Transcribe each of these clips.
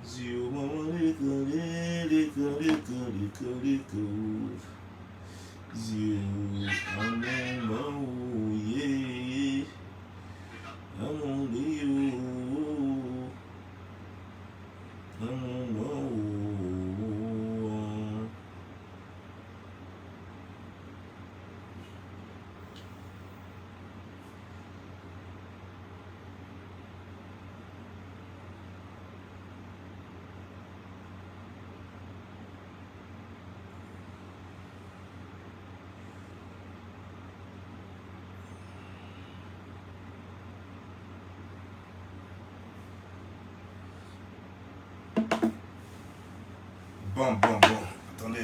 Zio, mama, Zio, yeah, I'm only you, Bon, attendez.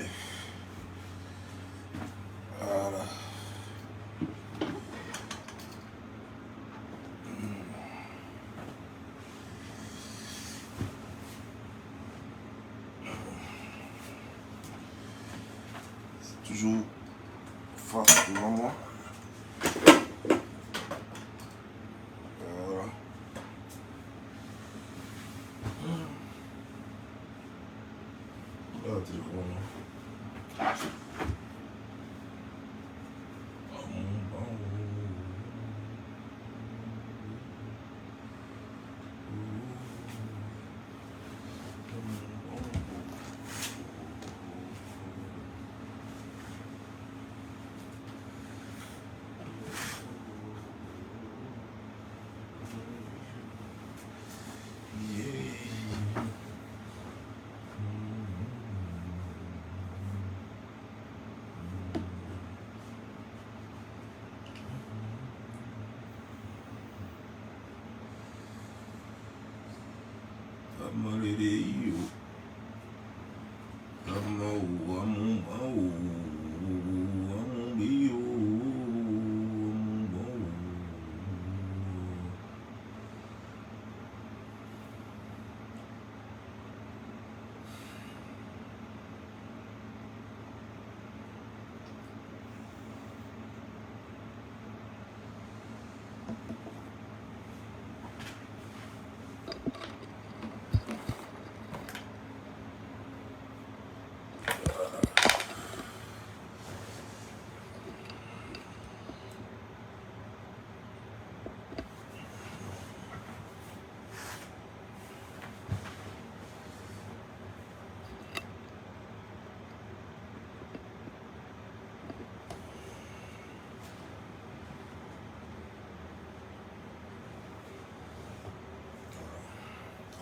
Voilà. C'est toujours face devant moi. Voilà. Ah, téléphone.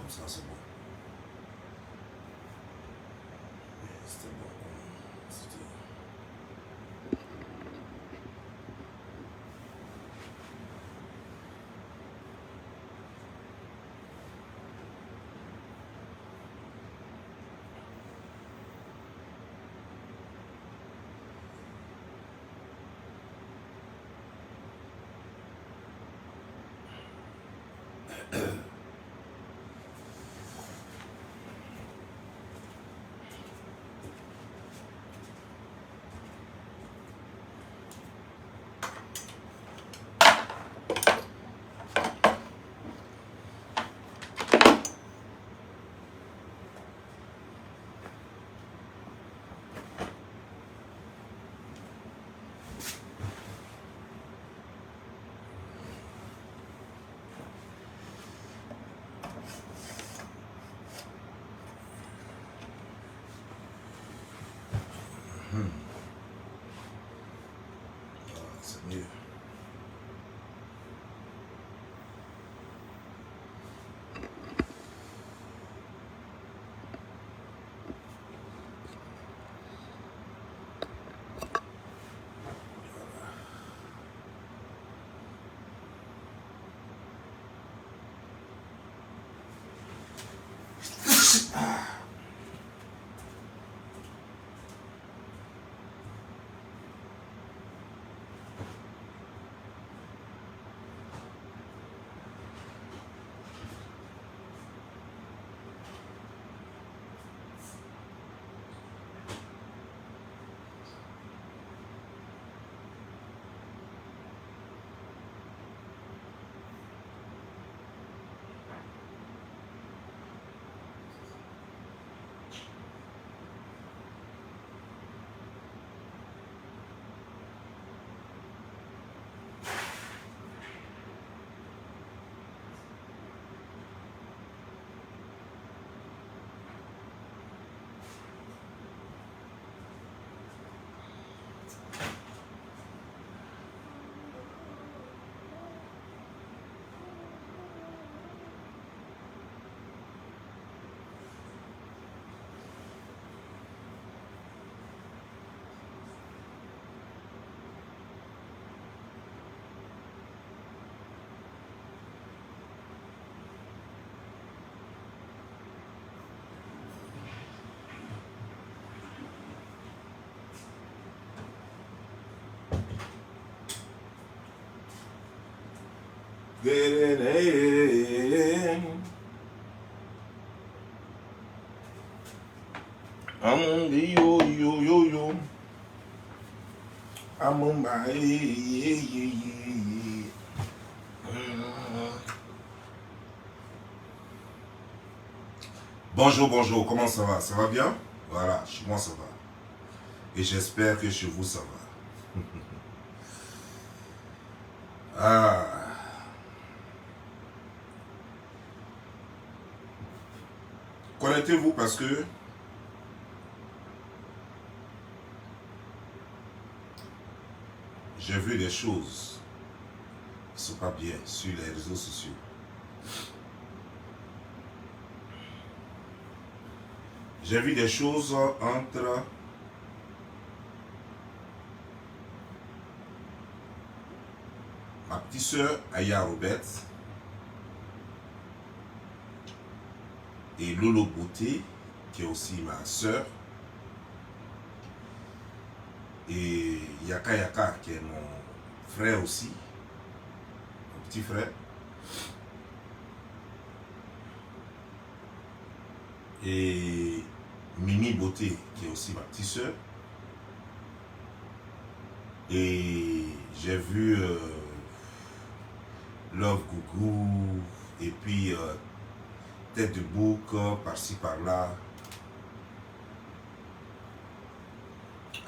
Ça c'est bon. C'était bon. C'était... c'est mieux. Yo yo yo yo. Bonjour, bonjour, comment ça va? Ça va bien? Voilà, chez moi ça va. Et j'espère que chez vous ça va. Ah. Connectez-vous parce que j'ai vu des choses qui ne sont pas bien sur les réseaux sociaux. J'ai vu des choses entre ma petite soeur Aya Roberts et Lolo Beauté, qui est aussi ma soeur, et Yaka Yaka, qui est mon frère aussi, mon petit frère, et Mimi Beauté, qui est aussi ma petite soeur. Et j'ai vu Love Gougou, et puis Tête de Bouc, par-ci par-là.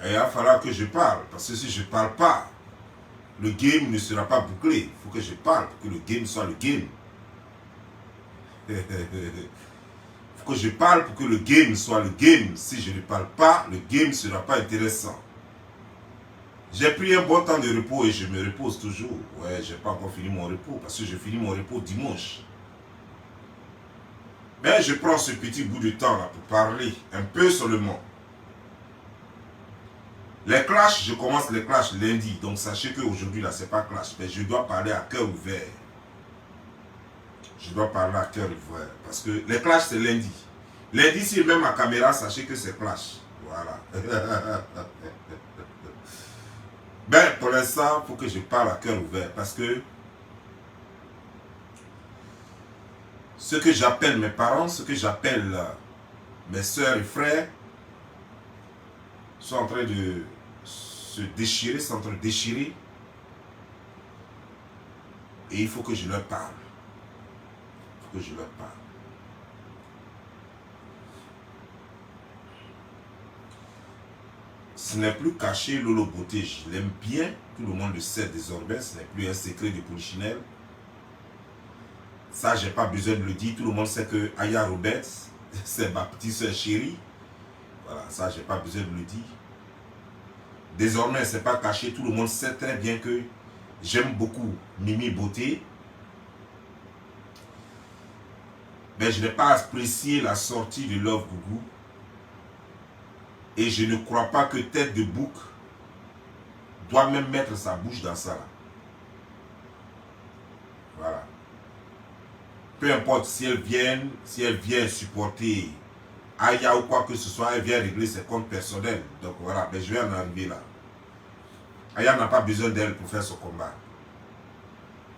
Et il va falloir que je parle, parce que si je ne parle pas, le game ne sera pas bouclé. Il faut que je parle pour que le game soit le game. Il faut que je parle pour que le game soit le game. Si je ne parle pas, le game ne sera pas intéressant. J'ai pris un bon temps de repos et je me repose toujours. Ouais, je n'ai pas encore fini mon repos, parce que je finis mon repos dimanche. Mais je prends ce petit bout de temps là pour parler un peu seulement. Les clashs, je commence les clashs lundi. Donc sachez qu'aujourd'hui là, c'est pas clash. Mais je dois parler à cœur ouvert. Je dois parler à cœur ouvert. Parce que les clashs, c'est lundi. Lundi, si je mets ma caméra, sachez que c'est clash. Voilà. Ben, pour l'instant, il faut que je parle à cœur ouvert. Parce que ce que j'appelle mes parents, ce que j'appelle mes soeurs et frères, sont en train de se déchirer, sont en train de déchirer. Et il faut que je leur parle. Il faut que je leur parle. Ce n'est plus caché, Lolo Beauté, je l'aime bien. Tout le monde le sait désormais, ce n'est plus un secret de Polichinelle. Ça, je n'ai pas besoin de le dire. Tout le monde sait que Aya Roberts, c'est ma petite soeur chérie. Voilà, ça, je n'ai pas besoin de le dire. Désormais, ce n'est pas caché. Tout le monde sait très bien que j'aime beaucoup Mimi Beauté. Mais je n'ai pas apprécié la sortie de Love Gougou. Et je ne crois pas que Tête de Bouc doit même mettre sa bouche dans ça. Là. Voilà. Peu importe si elle vient supporter Aya ou quoi que ce soit, elle vient régler ses comptes personnels. Donc voilà, mais je vais en arriver là. Aya n'a pas besoin d'elle pour faire ce combat.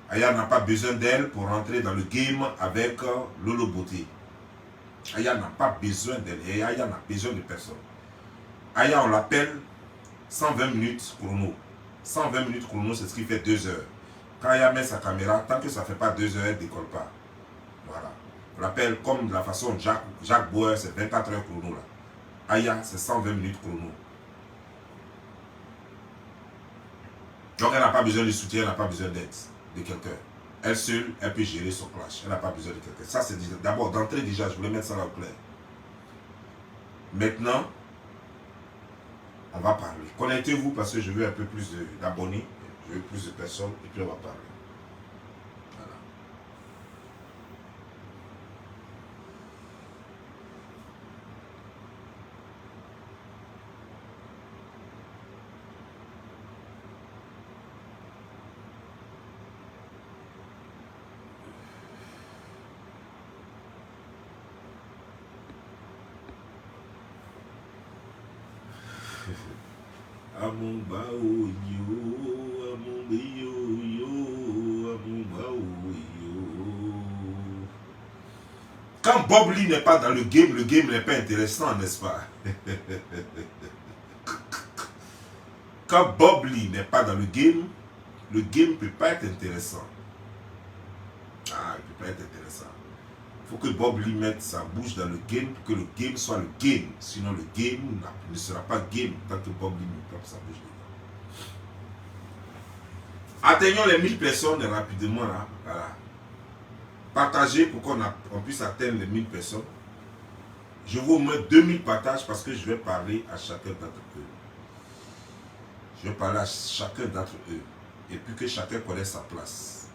Aya n'a pas besoin d'elle pour rentrer dans le game avec Lolo Beauté. Aya n'a pas besoin d'elle. Et Aya n'a besoin de personne. Aya, on l'appelle 120 minutes chrono. 120 minutes chrono, c'est ce qui fait 2 heures. Quand Aya met sa caméra, tant que ça ne fait pas 2 heures, elle ne décolle pas. Voilà. On l'appelle comme de la façon Jacques Bauer, c'est 24 heures chrono là. Aya, c'est 120 minutes chrono. Donc elle n'a pas besoin de soutien, elle n'a pas besoin d'aide de quelqu'un. Elle seule, elle peut gérer son clash. Elle n'a pas besoin de quelqu'un. Ça, c'est d'abord, d'entrée déjà, je voulais mettre ça là au clair. Maintenant, on va parler. Connectez-vous parce que je veux un peu plus d'abonnés, je veux plus de personnes et puis on va parler. Voilà. Amumba yo, amumba yo, amumba Quand Bob Lee n'est pas dans le game n'est pas intéressant, n'est-ce pas? Quand Bob Lee n'est pas dans le game ne peut pas être intéressant. Ah, il ne peut pas être intéressant. Il faut que Bob Lee mette sa bouche dans le game pour que le game soit le game. Sinon, le game ne sera pas game tant que Bob Lee ne met sa bouche dedans. Atteignons les 1000 personnes rapidement. Là. Voilà. Partagez pour qu'on puisse atteindre les 1000 personnes. Je vous mets 2000 partages parce que je vais parler à chacun d'entre eux. Je vais parler à chacun d'entre eux. Et puis que chacun connaisse sa place.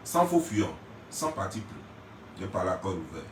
Sans faux fuyant, sans parti pris. Je vais parler à corps ouvert.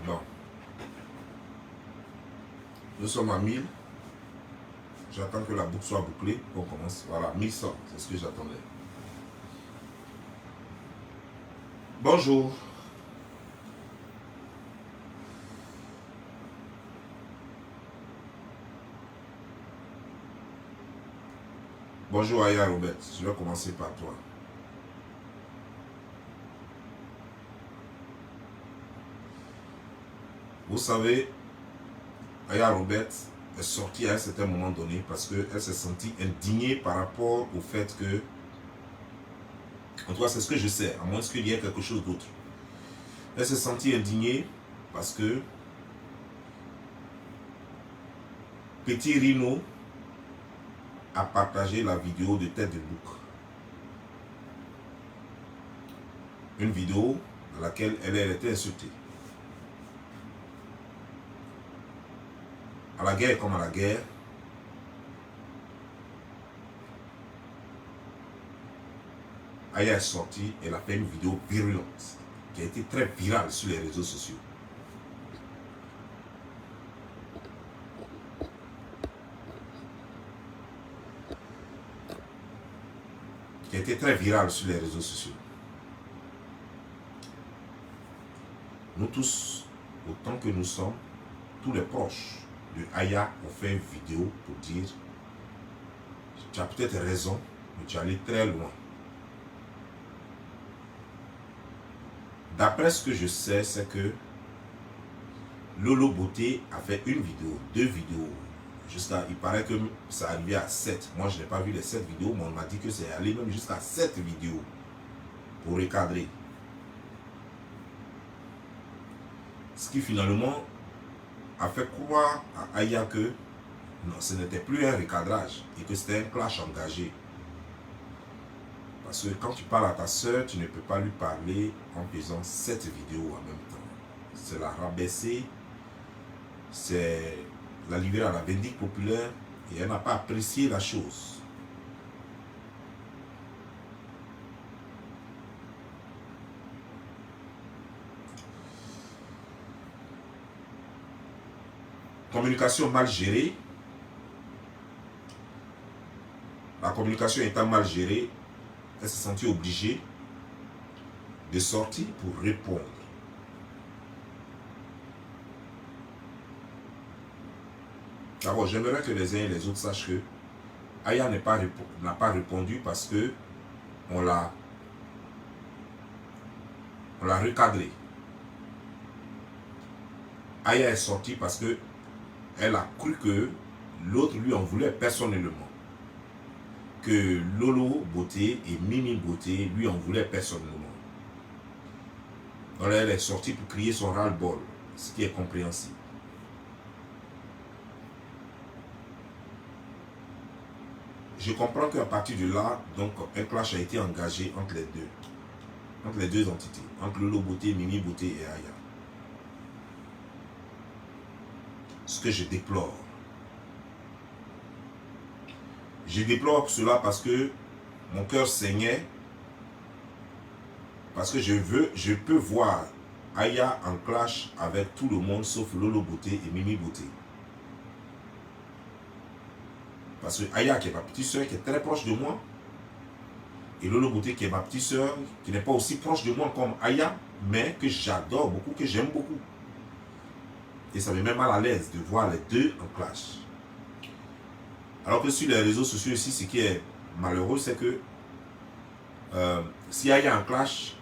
Bon. Nous sommes à 1000. J'attends que la boucle soit bouclée. On commence. Voilà, 1100. C'est ce que j'attendais. Bonjour. Bonjour Aya Robert. Je vais commencer par toi. Vous savez, Aya Robert est sortie à un certain moment donné parce qu'elle s'est sentie indignée par rapport au fait que, en tout cas c'est ce que je sais, à moins qu'il y ait quelque chose d'autre. Elle s'est sentie indignée parce que Petit Rhino a partagé la vidéo de Tête de Bouc. Une vidéo dans laquelle elle était insultée. À la guerre comme à la guerre, Aya est sortie, elle a fait une vidéo virulente qui a été très virale sur les réseaux sociaux. qui a été très viral sur les réseaux sociaux. Nous tous, autant que nous sommes, tous les proches de Aya ont fait une vidéo pour dire tu as peut-être raison, mais tu es allé très loin. D'après ce que je sais, c'est que Lolo Beauté a fait une vidéo, 2 vidéos. Il paraît que ça arrivait à 7. Moi, je n'ai pas vu les 7 vidéos, mais on m'a dit que c'est allé même jusqu'à 7 vidéos pour recadrer. Ce qui finalement a fait croire à Aya que non, ce n'était plus un recadrage et que c'était un clash engagé. Parce que quand tu parles à ta soeur, tu ne peux pas lui parler en faisant 7 vidéos en même temps. C'est la rabaisser, c'est la livrer à la vindicte populaire et elle n'a pas apprécié la chose. Communication mal gérée. La communication étant mal gérée, elle s'est sentie obligée de sortir pour répondre. D'abord, j'aimerais que les uns et les autres sachent que Aya n'a pas répondu parce que on l'a recadré. Aya est sortie parce que elle a cru que l'autre lui en voulait personnellement. Que Lolo Beauté et Mimi Beauté lui en voulaient personnellement. Donc elle est sortie pour crier son ras-le-bol, ce qui est compréhensible. Je comprends qu'à partir de là, donc, un clash a été engagé entre les deux entités, entre Lolo Beauté, Mimi Beauté et Aya. Ce que je déplore. Je déplore cela parce que mon cœur saignait, parce que je peux voir Aya en clash avec tout le monde sauf Lolo Beauté et Mimi Beauté. Parce que Aya, qui est ma petite soeur, qui est très proche de moi, et Lolo Beauté, qui est ma petite soeur, qui n'est pas aussi proche de moi comme Aya, mais que j'adore beaucoup, que j'aime beaucoup. Et ça me met mal à l'aise de voir les deux en clash. Alors que sur les réseaux sociaux ici, ce qui est malheureux, c'est que si Aya en clash,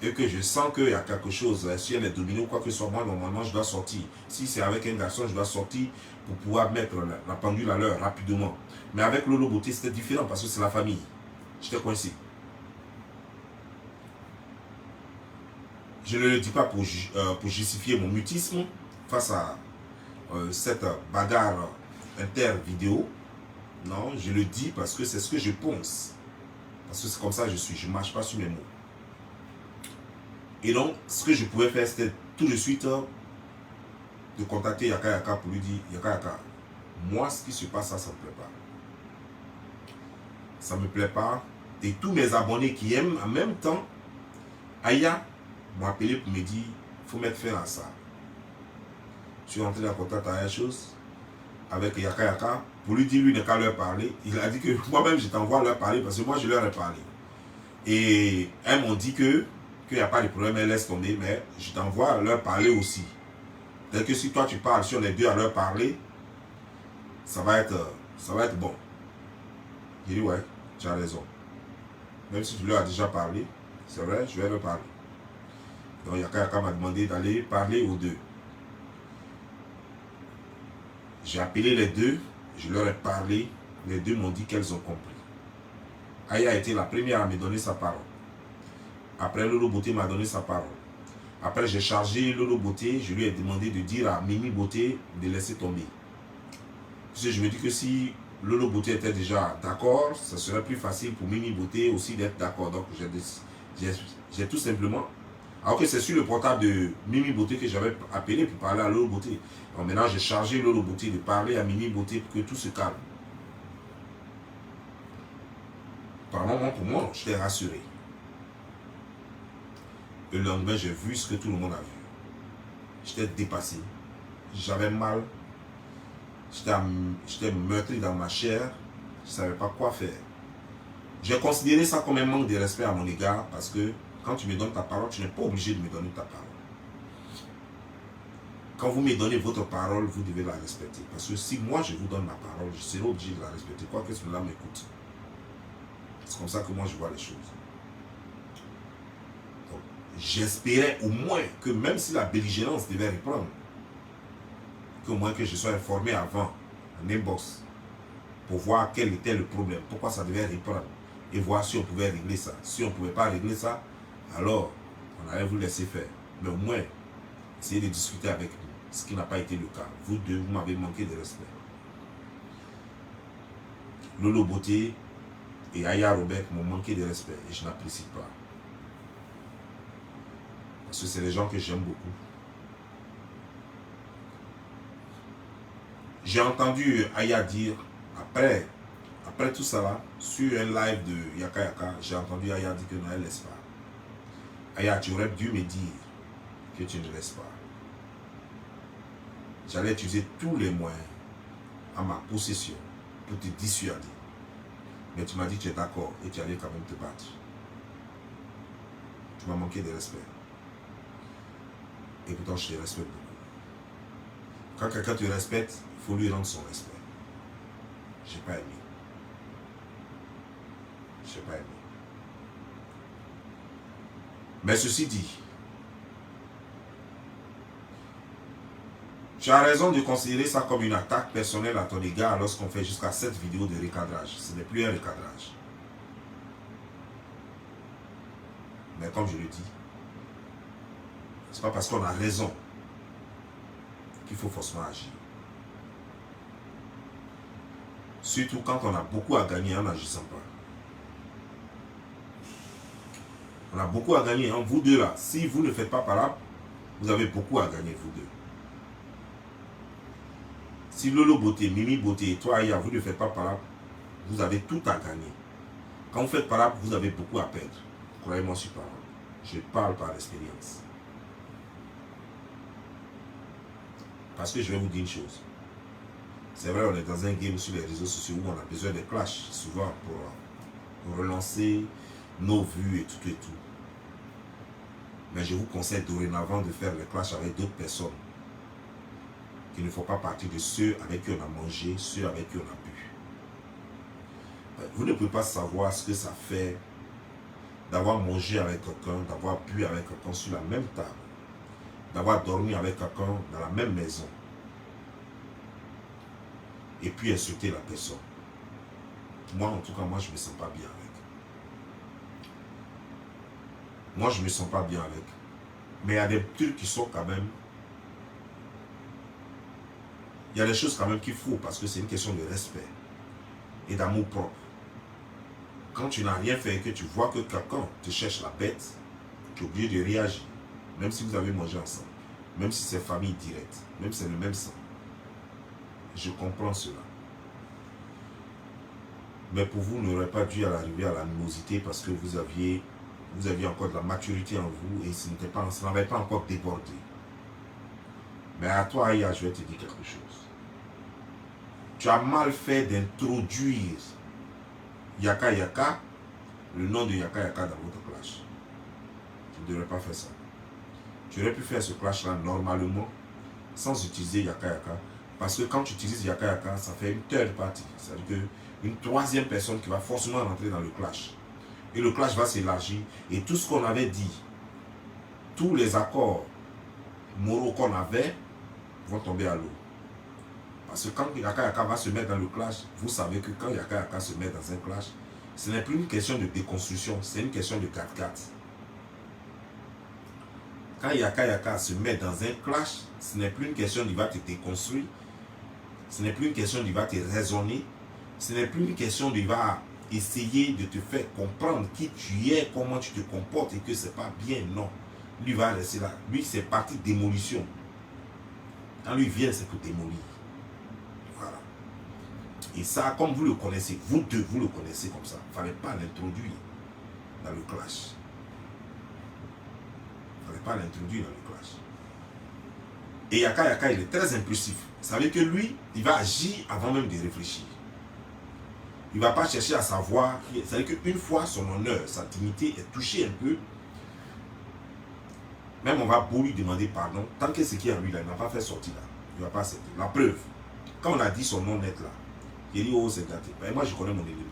et que je sens qu'il y a quelque chose, si elle est dominée ou quoi que ce soit, moi, normalement, je dois sortir. Si c'est avec un garçon, je dois sortir pour pouvoir mettre la pendule à l'heure rapidement. Mais avec Lolo Beauté, c'était différent parce que c'est la famille. J'étais coincé. Je ne le dis pas pour justifier mon mutisme face à cette bagarre inter-vidéo. Non, je le dis parce que c'est ce que je pense. Parce que c'est comme ça que je suis. Je ne marche pas sur mes mots. Et donc, ce que je pouvais faire, c'était tout de suite de contacter Yaka Yaka pour lui dire, Yaka Yaka, moi, ce qui se passe, ça ne me plaît pas. Ça ne me plaît pas. Et tous mes abonnés qui aiment en même temps, Aya m'ont appelé pour me dire, il faut mettre fin à ça. Je suis rentré en contact avec chose avec Yaka Yaka pour lui dire, lui, n'a qu'à leur parler. Il a dit que moi-même, je t'envoie leur parler parce que moi, je leur ai parlé. Et elles m'ont dit que qu'il n'y a pas de problème, elle laisse tomber, mais je t'envoie à leur parler aussi. C'est-à-dire que si toi tu parles, si on est deux à leur parler, ça va être bon. J'ai dit ouais, tu as raison. Même si tu leur as déjà parlé, c'est vrai, je vais leur parler. Donc Yaka Yaka m'a demandé d'aller parler aux deux. J'ai appelé les deux, je leur ai parlé, les deux m'ont dit qu'elles ont compris. Aya a été la première à me donner sa parole. Après, Lolo Beauté m'a donné sa parole. Après, j'ai chargé Lolo Beauté. Je lui ai demandé de dire à Mimi Beauté de laisser tomber. Parce que je me dis que si Lolo Beauté était déjà d'accord, ça serait plus facile pour Mimi Beauté aussi d'être d'accord. Donc, j'ai tout simplement... Alors que c'est sur le portable de Mimi Beauté que j'avais appelé pour parler à Lolo Beauté. Donc maintenant, j'ai chargé Lolo Beauté de parler à Mimi Beauté pour que tout se calme. Par moment, pour moi, j'étais rassuré. Le lendemain, j'ai vu ce que tout le monde a vu. J'étais dépassé. J'avais mal. J'étais meurtri dans ma chair. Je ne savais pas quoi faire. J'ai considéré ça comme un manque de respect à mon égard parce que quand tu me donnes ta parole, tu n'es pas obligé de me donner ta parole. Quand vous me donnez votre parole, vous devez la respecter. Parce que si moi je vous donne ma parole, je serai obligé de la respecter, quoi que cela m'écoute. C'est comme ça que moi je vois les choses. J'espérais au moins que même si la belligérance devait reprendre, qu'au moins que je sois informé avant, en inbox, pour voir quel était le problème, pourquoi ça devait reprendre, et voir si on pouvait régler ça. Si on ne pouvait pas régler ça, alors on allait vous laisser faire. Mais au moins, essayez de discuter avec nous, ce qui n'a pas été le cas. Vous deux, vous m'avez manqué de respect. Lolo Beauté et Aya Robert m'ont manqué de respect et je n'apprécie pas. Parce que c'est des gens que j'aime beaucoup. J'ai entendu Aya dire, après tout ça là, sur un live de Yaka Yaka, j'ai entendu Aya dire que non, elle ne laisse pas. Aya, tu aurais dû me dire que tu ne laisses pas. J'allais utiliser tous les moyens à ma possession pour te dissuader. Mais tu m'as dit que tu es d'accord et tu allais quand même te battre. Tu m'as manqué de respect. Et pourtant, je te respecte beaucoup. Quand quelqu'un te respecte, il faut lui rendre son respect. Je n'ai pas aimé. Je n'ai pas aimé. Mais ceci dit, tu as raison de considérer ça comme une attaque personnelle à ton égard lorsqu'on fait jusqu'à 7 vidéos de recadrage. Ce n'est plus un recadrage. Mais comme je le dis, ce n'est pas parce qu'on a raison qu'il faut forcément agir. Surtout quand on a beaucoup à gagner en n'agissant pas. On a beaucoup à gagner, hein. Vous deux là. Si vous ne faites pas parole, vous avez beaucoup à gagner, vous deux. Si Lolo Beauté, Mimi Beauté et toi, Aya, vous ne faites pas parole, vous avez tout à gagner. Quand vous faites parole, vous avez beaucoup à perdre. Croyez-moi sur parole. Je parle par expérience. Parce que je vais vous dire une chose. C'est vrai, on est dans un game sur les réseaux sociaux où on a besoin de clash, souvent pour relancer nos vues et tout et tout. Mais je vous conseille dorénavant de faire les clashs avec d'autres personnes qui ne font pas partie de ceux avec qui on a mangé, ceux avec qui on a bu. Vous ne pouvez pas savoir ce que ça fait d'avoir mangé avec quelqu'un, d'avoir bu avec quelqu'un sur la même table, d'avoir dormi avec quelqu'un dans la même maison, et puis insulter la personne. Moi, en tout cas, moi, je ne me sens pas bien avec. Moi, je ne me sens pas bien avec. Mais il y a des trucs qui sont quand même... Il y a des choses quand même qu'il faut, parce que c'est une question de respect et d'amour propre. Quand tu n'as rien fait et que tu vois que quelqu'un te cherche la bête, tu es obligé de réagir, même si vous avez mangé ensemble, même si c'est famille directe, même si c'est le même sang. Je comprends cela. Mais pour vous, vous n'aurez pas dû arriver à l'animosité parce que vous aviez encore de la maturité en vous et ça n'avait pas encore débordé. Mais à toi, Aya, je vais te dire quelque chose. Tu as mal fait d'introduire Yaka Yaka, le nom de Yaka Yaka dans votre clash. Tu ne devrais pas faire ça. Tu aurais pu faire ce clash-là normalement, sans utiliser Yaka Yaka. Parce que quand tu utilises Yaka Yaka, ça fait une third party. C'est-à-dire qu'une troisième personne qui va forcément rentrer dans le clash. Et le clash va s'élargir. Et tout ce qu'on avait dit, tous les accords moraux qu'on avait, vont tomber à l'eau. Parce que quand Yaka Yaka va se mettre dans le clash, vous savez que quand Yaka Yaka se met dans un clash, ce n'est plus une question de déconstruction, c'est une question de 4-4. Quand Yaka Yaka se met dans un clash, ce n'est plus une question d'il va te déconstruire, ce n'est plus une question d'il va te raisonner, ce n'est plus une question d'il va essayer de te faire comprendre qui tu es, comment tu te comportes et que c'est pas bien, non. Lui va rester là. Lui, c'est parti démolition. Quand lui vient, c'est pour démolir. Voilà. Et ça, comme vous le connaissez, vous deux, vous le connaissez comme ça. Il ne fallait pas l'introduire dans le clash. Il ne fallait pas l'introduire dans le clash. Et Yaka Yaka, il est très impulsif. Vous savez que lui, il va agir avant même de réfléchir. Il ne va pas chercher à savoir. C'est-à-dire qu'une fois son honneur, sa dignité est touchée un peu, même on va beau lui demander pardon, tant que ce qui est en lui là, il n'a pas fait sortir là, il ne va pas accepter. La preuve, quand on a dit son nom net là, j'ai dit oh c'est gâté. Ben, moi je connais mon ennemi.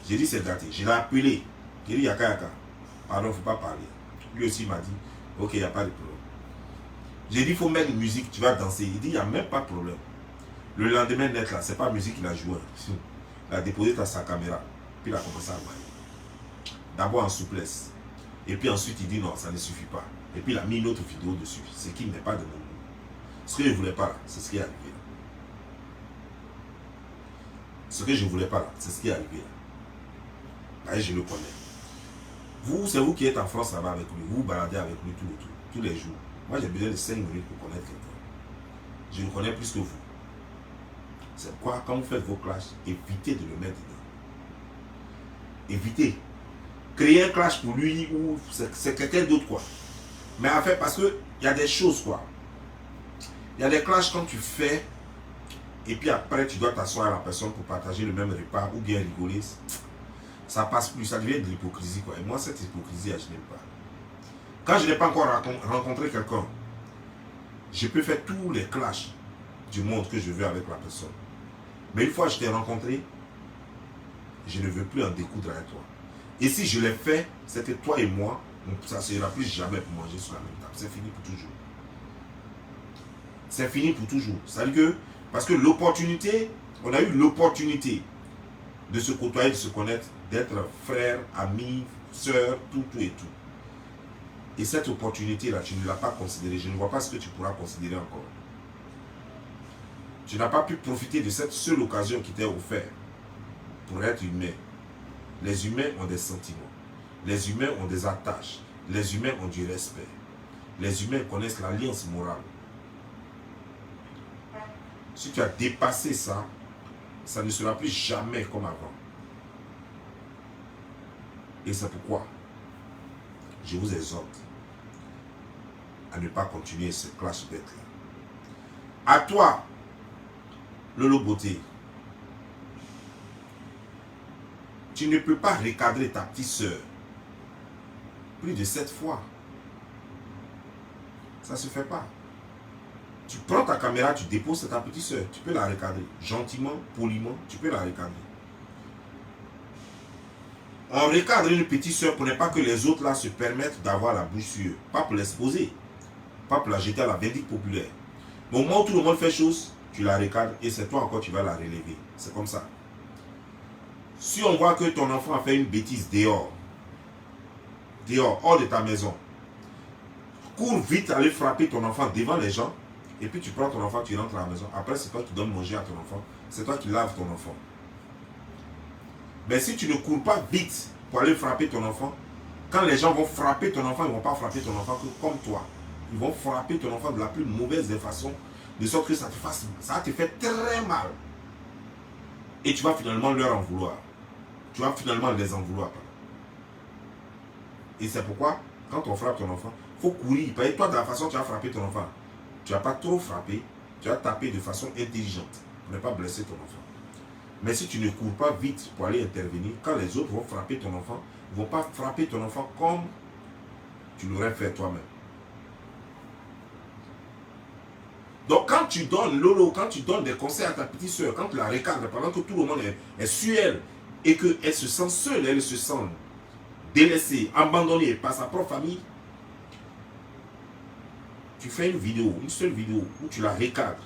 J'ai dit c'est gâté. Je l'ai appelé. J'ai dit yaka yaka. Pardon, il ne faut pas parler. Lui aussi m'a dit ok, il n'y a pas de problème. J'ai dit il faut mettre une musique, tu vas danser. Il dit il n'y a même pas de problème. Le lendemain net là, c'est pas la musique qu'il a joué. Il a déposé sa caméra. Puis il a commencé à voir. D'abord en souplesse. Et puis ensuite il dit non, ça ne suffit pas. Et puis il a mis une autre vidéo dessus. Ce qui n'est pas de mon goût. Ce que je ne voulais pas là, c'est ce qui est arrivé là. Ce que je ne voulais pas là, c'est ce qui est arrivé là. Là, je le connais. Vous, c'est vous qui êtes en France là-bas avec lui. Vous vous baladez avec lui tous les jours. Moi j'ai besoin de 5 minutes pour connaître quelqu'un. Je le connais plus que vous. C'est pourquoi quand vous faites vos clashs, évitez de le mettre dedans. Évitez. Créer un clash pour lui ou c'est quelqu'un d'autre quoi. Mais en fait, parce que il y a des choses quoi. Il y a des clashs quand tu fais et puis après tu dois t'asseoir à la personne pour partager le même repas ou bien rigoler. Ça passe plus, ça devient de l'hypocrisie quoi. Et moi cette hypocrisie, je n'aime pas. Quand je n'ai pas encore rencontré quelqu'un, je peux faire tous les clashs du monde que je veux avec la personne. Mais une fois que je t'ai rencontré, je ne veux plus en découdre avec toi. Et si je l'ai fait, c'était toi et moi, ça ne sera plus jamais pour manger sur la même table. C'est fini pour toujours. C'est fini pour toujours. C'est-à-dire que, parce que l'opportunité, on a eu l'opportunité de se côtoyer, de se connaître, d'être frères, amis, sœurs, tout et tout. Et cette opportunité-là, tu ne l'as pas considérée. Je ne vois pas ce que tu pourras considérer encore. Tu n'as pas pu profiter de cette seule occasion qui t'est offerte pour être humain. Les humains ont des sentiments. Les humains ont des attaches. Les humains ont du respect. Les humains connaissent l'alliance morale. Si tu as dépassé ça, ça ne sera plus jamais comme avant. Et c'est pourquoi je vous exhorte à ne pas continuer ce clash bête-là. À toi, Lolo Beauté, tu ne peux pas recadrer ta petite soeur plus de 7 fois. Ça ne se fait pas. Tu prends ta caméra, tu déposes ta petite soeur, tu peux la recadrer. Gentiment, poliment, tu peux la recadrer. On recadre une petite soeur pour ne pas que les autres là se permettent d'avoir la bouche sûre. Pas pour l'exposer. Pas pour la jeter à la vindicte populaire. Mais au moment où tout le monde fait chose, tu la recadres et c'est toi encore qui vas la relever. C'est comme ça. Si on voit que ton enfant a fait une bêtise dehors, hors de ta maison, cours vite aller frapper ton enfant devant les gens et puis tu prends ton enfant, tu rentres à la maison. Après, c'est toi qui donnes manger à ton enfant. C'est toi qui laves ton enfant. Mais si tu ne cours pas vite pour aller frapper ton enfant, quand les gens vont frapper ton enfant, ils ne vont pas frapper ton enfant comme toi. Ils vont frapper ton enfant de la plus mauvaise des façons, de sorte que ça te fait très mal. Et tu vas finalement leur en vouloir. Tu vas finalement les en vouloir. Et c'est pourquoi, quand on frappe ton enfant, il faut courir. Parce que toi, de la façon dont tu as frappé ton enfant, tu n'as pas trop frappé, tu as tapé de façon intelligente pour ne pas blesser ton enfant. Mais si tu ne cours pas vite pour aller intervenir, quand les autres vont frapper ton enfant, ils ne vont pas frapper ton enfant comme tu l'aurais fait toi-même. Donc quand tu donnes, Lolo, quand tu donnes des conseils à ta petite soeur, quand tu la recadres pendant que tout le monde est sur elle et qu'elle se sent seule, elle se sent délaissée, abandonnée par sa propre famille, tu fais une vidéo, une seule vidéo où tu la recadres.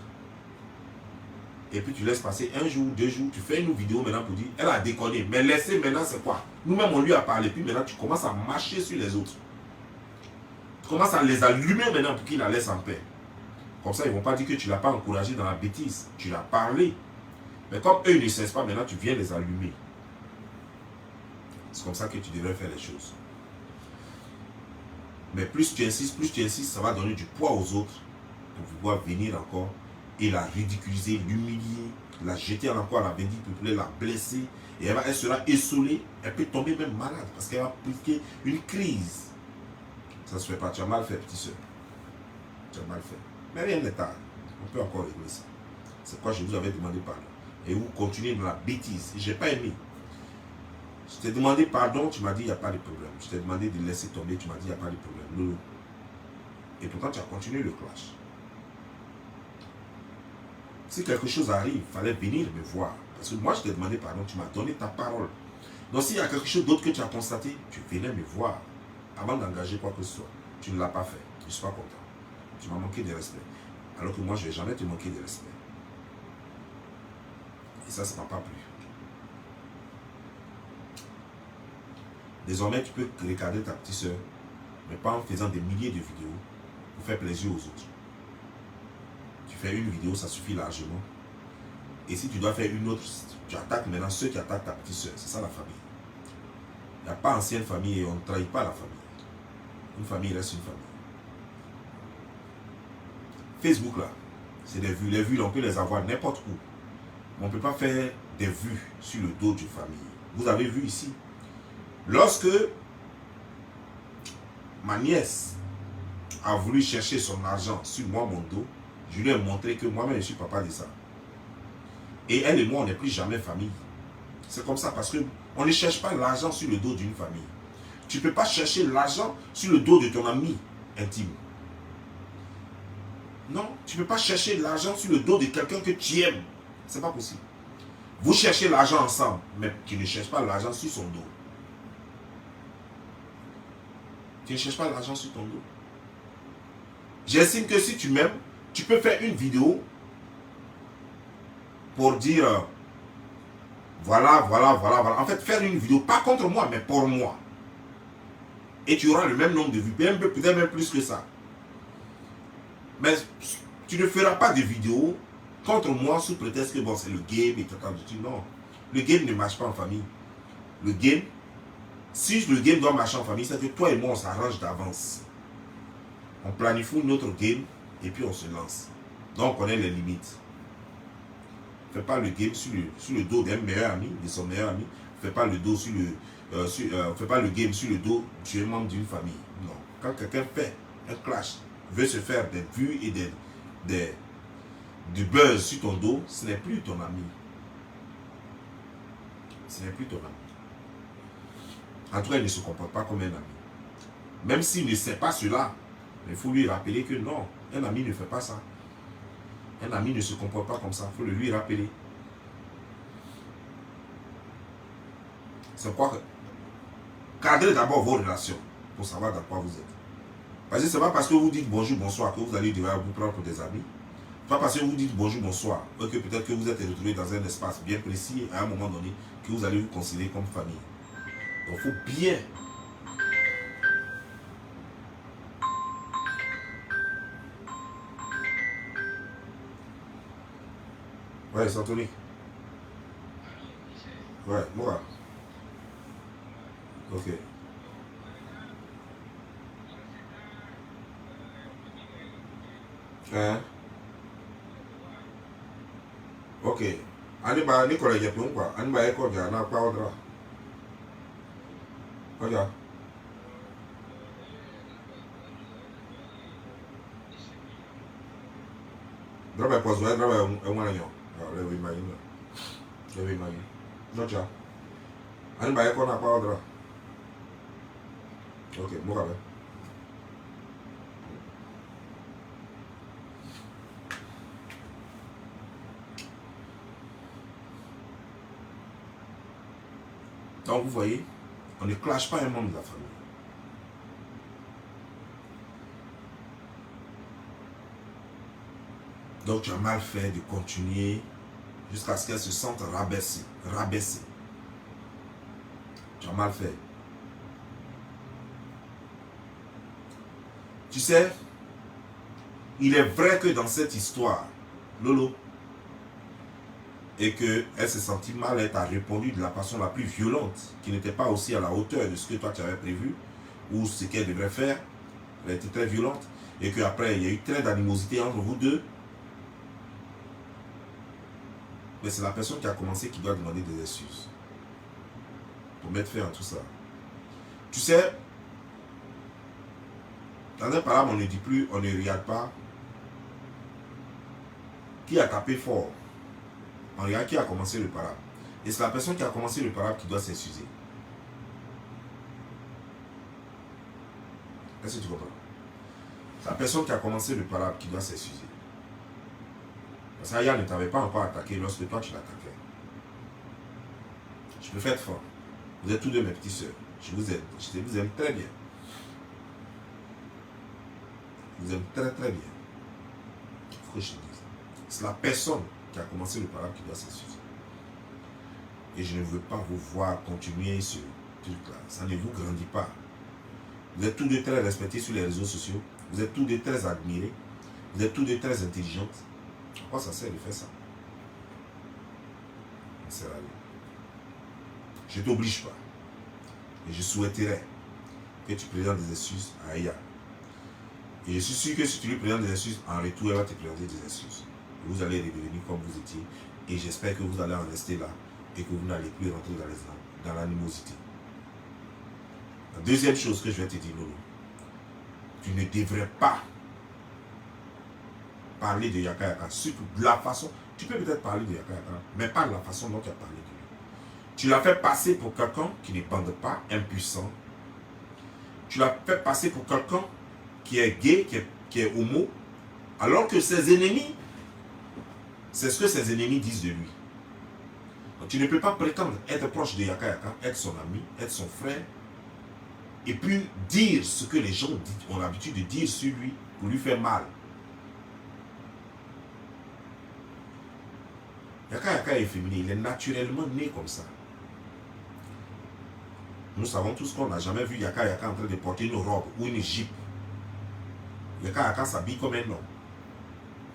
Et puis tu laisses passer 1 jour, 2 jours, tu fais une vidéo maintenant pour dire, elle a déconné, mais laisser maintenant c'est quoi? Nous-mêmes on lui a parlé, puis maintenant tu commences à marcher sur les autres. Tu commences à les allumer maintenant pour qu'ils la laissent en paix. Comme ça ils ne vont pas dire que tu ne l'as pas encouragé dans la bêtise, tu l'as parlé. Mais comme eux ils ne cessent pas, maintenant tu viens les allumer. C'est comme ça que tu devrais faire les choses. Mais plus tu insistes, ça va donner du poids aux autres pour pouvoir venir encore et la ridiculiser, l'humilier, la jeter encore à la vindicte populaire, la blesser. Et elle sera essolée, elle peut tomber même malade parce qu'elle va appliquer une crise. Ça ne se fait pas, tu as mal fait, petite soeur. Tu as mal fait. Mais rien n'est tard, on peut encore régler ça. C'est quoi je vous avais demandé pardon. Et vous continuez dans la bêtise. Je n'ai pas aimé. Je t'ai demandé pardon, tu m'as dit il n'y a pas de problème. Je t'ai demandé de laisser tomber, tu m'as dit il n'y a pas de problème. Non. Et pourtant tu as continué le clash. Si quelque chose arrive, il fallait venir me voir. Parce que moi je t'ai demandé pardon, tu m'as donné ta parole. Donc s'il y a quelque chose d'autre que tu as constaté, tu venais me voir avant d'engager quoi que ce soit. Tu ne l'as pas fait. Je ne suis pas content. Tu m'as manqué de respect. Alors que moi je ne vais jamais te manquer de respect. Et ça ne m'a pas plu. Désormais, tu peux regarder ta petite soeur, mais pas en faisant des milliers de vidéos pour faire plaisir aux autres. Tu fais une vidéo, ça suffit largement. Et si tu dois faire une autre, tu attaques maintenant ceux qui attaquent ta petite soeur. C'est ça la famille. Il n'y a pas ancienne famille et on ne trahit pas la famille. Une famille reste une famille. Facebook là, c'est des vues. Les vues, on peut les avoir n'importe où. Mais on ne peut pas faire des vues sur le dos d'une famille. Vous avez vu ici. Lorsque ma nièce a voulu chercher son argent sur moi, mon dos, je lui ai montré que moi-même je suis papa de ça. Et elle et moi, on n'est plus jamais famille. C'est comme ça parce qu'on ne cherche pas l'argent sur le dos d'une famille. Tu ne peux pas chercher l'argent sur le dos de ton ami intime. Non, tu ne peux pas chercher l'argent sur le dos de quelqu'un que tu aimes. Ce n'est pas possible. Vous cherchez l'argent ensemble, mais tu ne cherches pas l'argent sur son dos. Tu ne cherches pas l'argent sur ton dos. J'estime que si tu m'aimes, tu peux faire une vidéo pour dire voilà. En fait, faire une vidéo, pas contre moi, mais pour moi. Et tu auras le même nombre de vues, peut-être même plus que ça. Mais tu ne feras pas de vidéo contre moi sous prétexte que bon, c'est le game et tout. Non, le game ne marche pas en famille. Le game, si le game doit marcher en famille, c'est que toi et moi, on s'arrange d'avance. On planifie notre game et puis on se lance. Donc, on connaît les limites. Fais pas le game sur le dos d'un meilleur ami, de son meilleur ami. Fais pas le dos fais pas le game sur le dos du membre d'une famille. Non. Quand quelqu'un fait un clash, veut se faire des vues et du buzz sur ton dos, ce n'est plus ton ami. Ce n'est plus ton ami. En tout cas, il ne se comporte pas comme un ami. Même s'il ne sait pas cela, il faut lui rappeler que non, un ami ne fait pas ça. Un ami ne se comporte pas comme ça, il faut le lui rappeler. C'est quoi? Cadrez d'abord vos relations pour savoir dans quoi vous êtes. Parce que ce n'est pas parce que vous dites bonjour, bonsoir que vous allez devoir vous prendre pour des amis. Ce n'est pas parce que vous dites bonjour, bonsoir que peut-être que vous êtes retrouvé dans un espace bien précis à un moment donné que vous allez vous considérer comme famille. Donc il faut bien. Ouais, c'est Anthony. Ouais, moi. Ok. Hein? Ok. Ani ba ni collègue pour quoi? Ani ba école de na pas odra. Oja. Draba pos wa draba e wana yo. Le wi ma yin. Le wi ma yin. No cha. Ani ba école na pas odra. Ok, mo ka be. Donc vous voyez, on ne clash pas un membre de la famille. Donc tu as mal fait de continuer jusqu'à ce qu'elle se sente rabaissée. Tu as mal fait. Tu sais, il est vrai que dans cette histoire, Lolo, et qu'elle s'est sentie mal, elle t'a répondu de la façon la plus violente, qui n'était pas aussi à la hauteur de ce que toi tu avais prévu, ou ce qu'elle devrait faire. Elle était très violente, et qu'après il y a eu très d'animosité entre vous deux. Mais c'est la personne qui a commencé qui doit demander des excuses pour mettre fin à tout ça. Tu sais, dans un parable, on ne dit plus, on ne regarde pas qui a tapé fort. on regarde qui a commencé le parable. Et c'est la personne qui a commencé le parable qui doit s'excuser. Est-ce que tu comprends? C'est la personne qui a commencé le parable qui doit s'excuser. Parce qu'Aya ne t'avait pas encore attaqué lorsque toi tu l'attaquais. Je préfère être fort. Vous êtes tous deux mes petites soeurs. Je vous aime. Je vous aime très bien. Je vous aime très très bien. Il faut que je te dise. C'est la personne qui a commencé le parable qui doit s'excuser. Et je ne veux pas vous voir continuer ce truc-là. Ça ne vous grandit pas. Vous êtes tous deux très respectés sur les réseaux sociaux. Vous êtes tous deux très admirés. Vous êtes tous deux très intelligentes. À quoi ça sert de faire ça? Ça sert à rien. Je ne t'oblige pas. Et je souhaiterais que tu présentes des excuses à Aya. Et je suis sûr que si tu lui présentes des excuses, en retour, elle va te présenter des excuses. Et vous allez redevenir comme vous étiez. Et j'espère que vous allez en rester là. Et que vous n'allez plus rentrer dans l'animosité. La deuxième chose que je vais te dire, Lolo, tu ne devrais pas parler de Yaka Yaka. Surtout de la façon, tu peux peut-être parler de Yaka Yaka, mais pas de la façon dont tu as parlé de lui. Tu l'as fait passer pour quelqu'un qui ne bande pas, impuissant. Tu l'as fait passer pour quelqu'un qui est gay, qui est homo, alors que ses ennemis, c'est ce que ses ennemis disent de lui. Donc, tu ne peux pas prétendre être proche de Yaka Yaka, être son ami, être son frère, et puis dire ce que les gens ont l'habitude de dire sur lui pour lui faire mal. Yaka Yaka est féminin, il est naturellement né comme ça. Nous savons tous qu'on n'a jamais vu Yaka Yaka en train de porter une robe ou une jupe. Yaka Yaka s'habille comme un homme.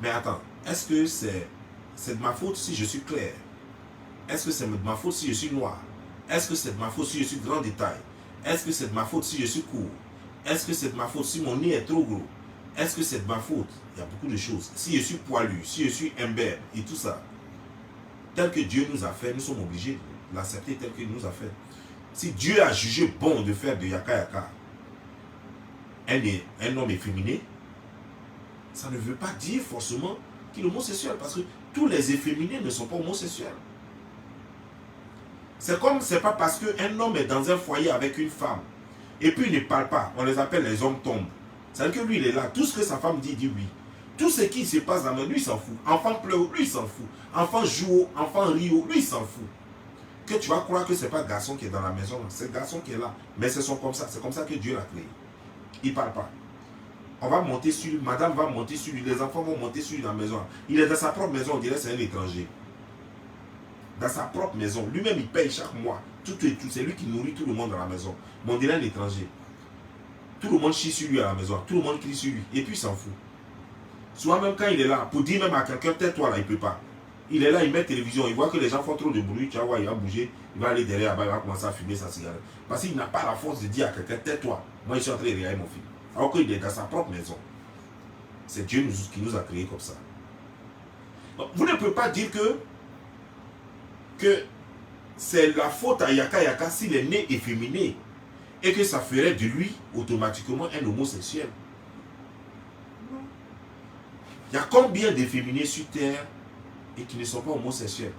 Mais attends, est-ce que c'est de ma faute si je suis clair? Est-ce que c'est de ma faute si je suis noir? Est-ce que c'est de ma faute si je suis grand détail? Est-ce que c'est de ma faute si je suis court? Est-ce que c'est de ma faute si mon nez est trop gros? Est-ce que c'est de ma faute? Il y a beaucoup de choses. Si je suis poilu, si je suis imberbe et tout ça, tel que Dieu nous a fait, nous sommes obligés de l'accepter tel qu'il nous a fait. Si Dieu a jugé bon de faire de Yaka Yaka un homme efféminé, ça ne veut pas dire forcément qu'il est homosexuel, parce que tous les efféminés ne sont pas homosexuels. C'est comme, c'est pas parce qu'un homme est dans un foyer avec une femme, et puis il ne parle pas, on les appelle les hommes tombes. C'est-à-dire que lui, il est là, tout ce que sa femme dit, dit oui. Tout ce qui se passe dans le lui, il s'en fout. Enfant pleure, lui, il s'en fout. Enfant joue, enfant rit, lui, il s'en fout. Que tu vas croire que ce n'est pas le garçon qui est dans la maison, c'est le garçon qui est là. Mais ce sont comme ça, c'est comme ça que Dieu l'a créé. Il ne parle pas. On va monter sur lui, madame va monter sur lui, les enfants vont monter sur lui dans la maison. Il est dans sa propre maison, on dirait que c'est un étranger. Dans sa propre maison, lui-même il paye chaque mois. Tout, c'est lui qui nourrit tout le monde dans la maison. Mais on dirait un étranger. Tout le monde chie sur lui à la maison, tout le monde crie sur lui, et puis il s'en fout. Souvent même quand il est là, pour dire même à quelqu'un, tais-toi là, il ne peut pas. Il est là, il met télévision, il voit que les gens font trop de bruit, tu vas voir, il va bouger, il va aller derrière, il va commencer à fumer sa cigarette. Parce qu'il n'a pas la force de dire à quelqu'un, tais-toi, moi je suis en train de regarder mon film. Alors qu'il est dans sa propre maison. C'est Dieu qui nous a créés comme ça. Donc, vous ne pouvez pas dire que c'est la faute à Yaka Yaka s'il est né efféminé et que ça ferait de lui automatiquement un homosexuel. Il y a combien d'efféminés sur terre et qui ne sont pas homosexuels?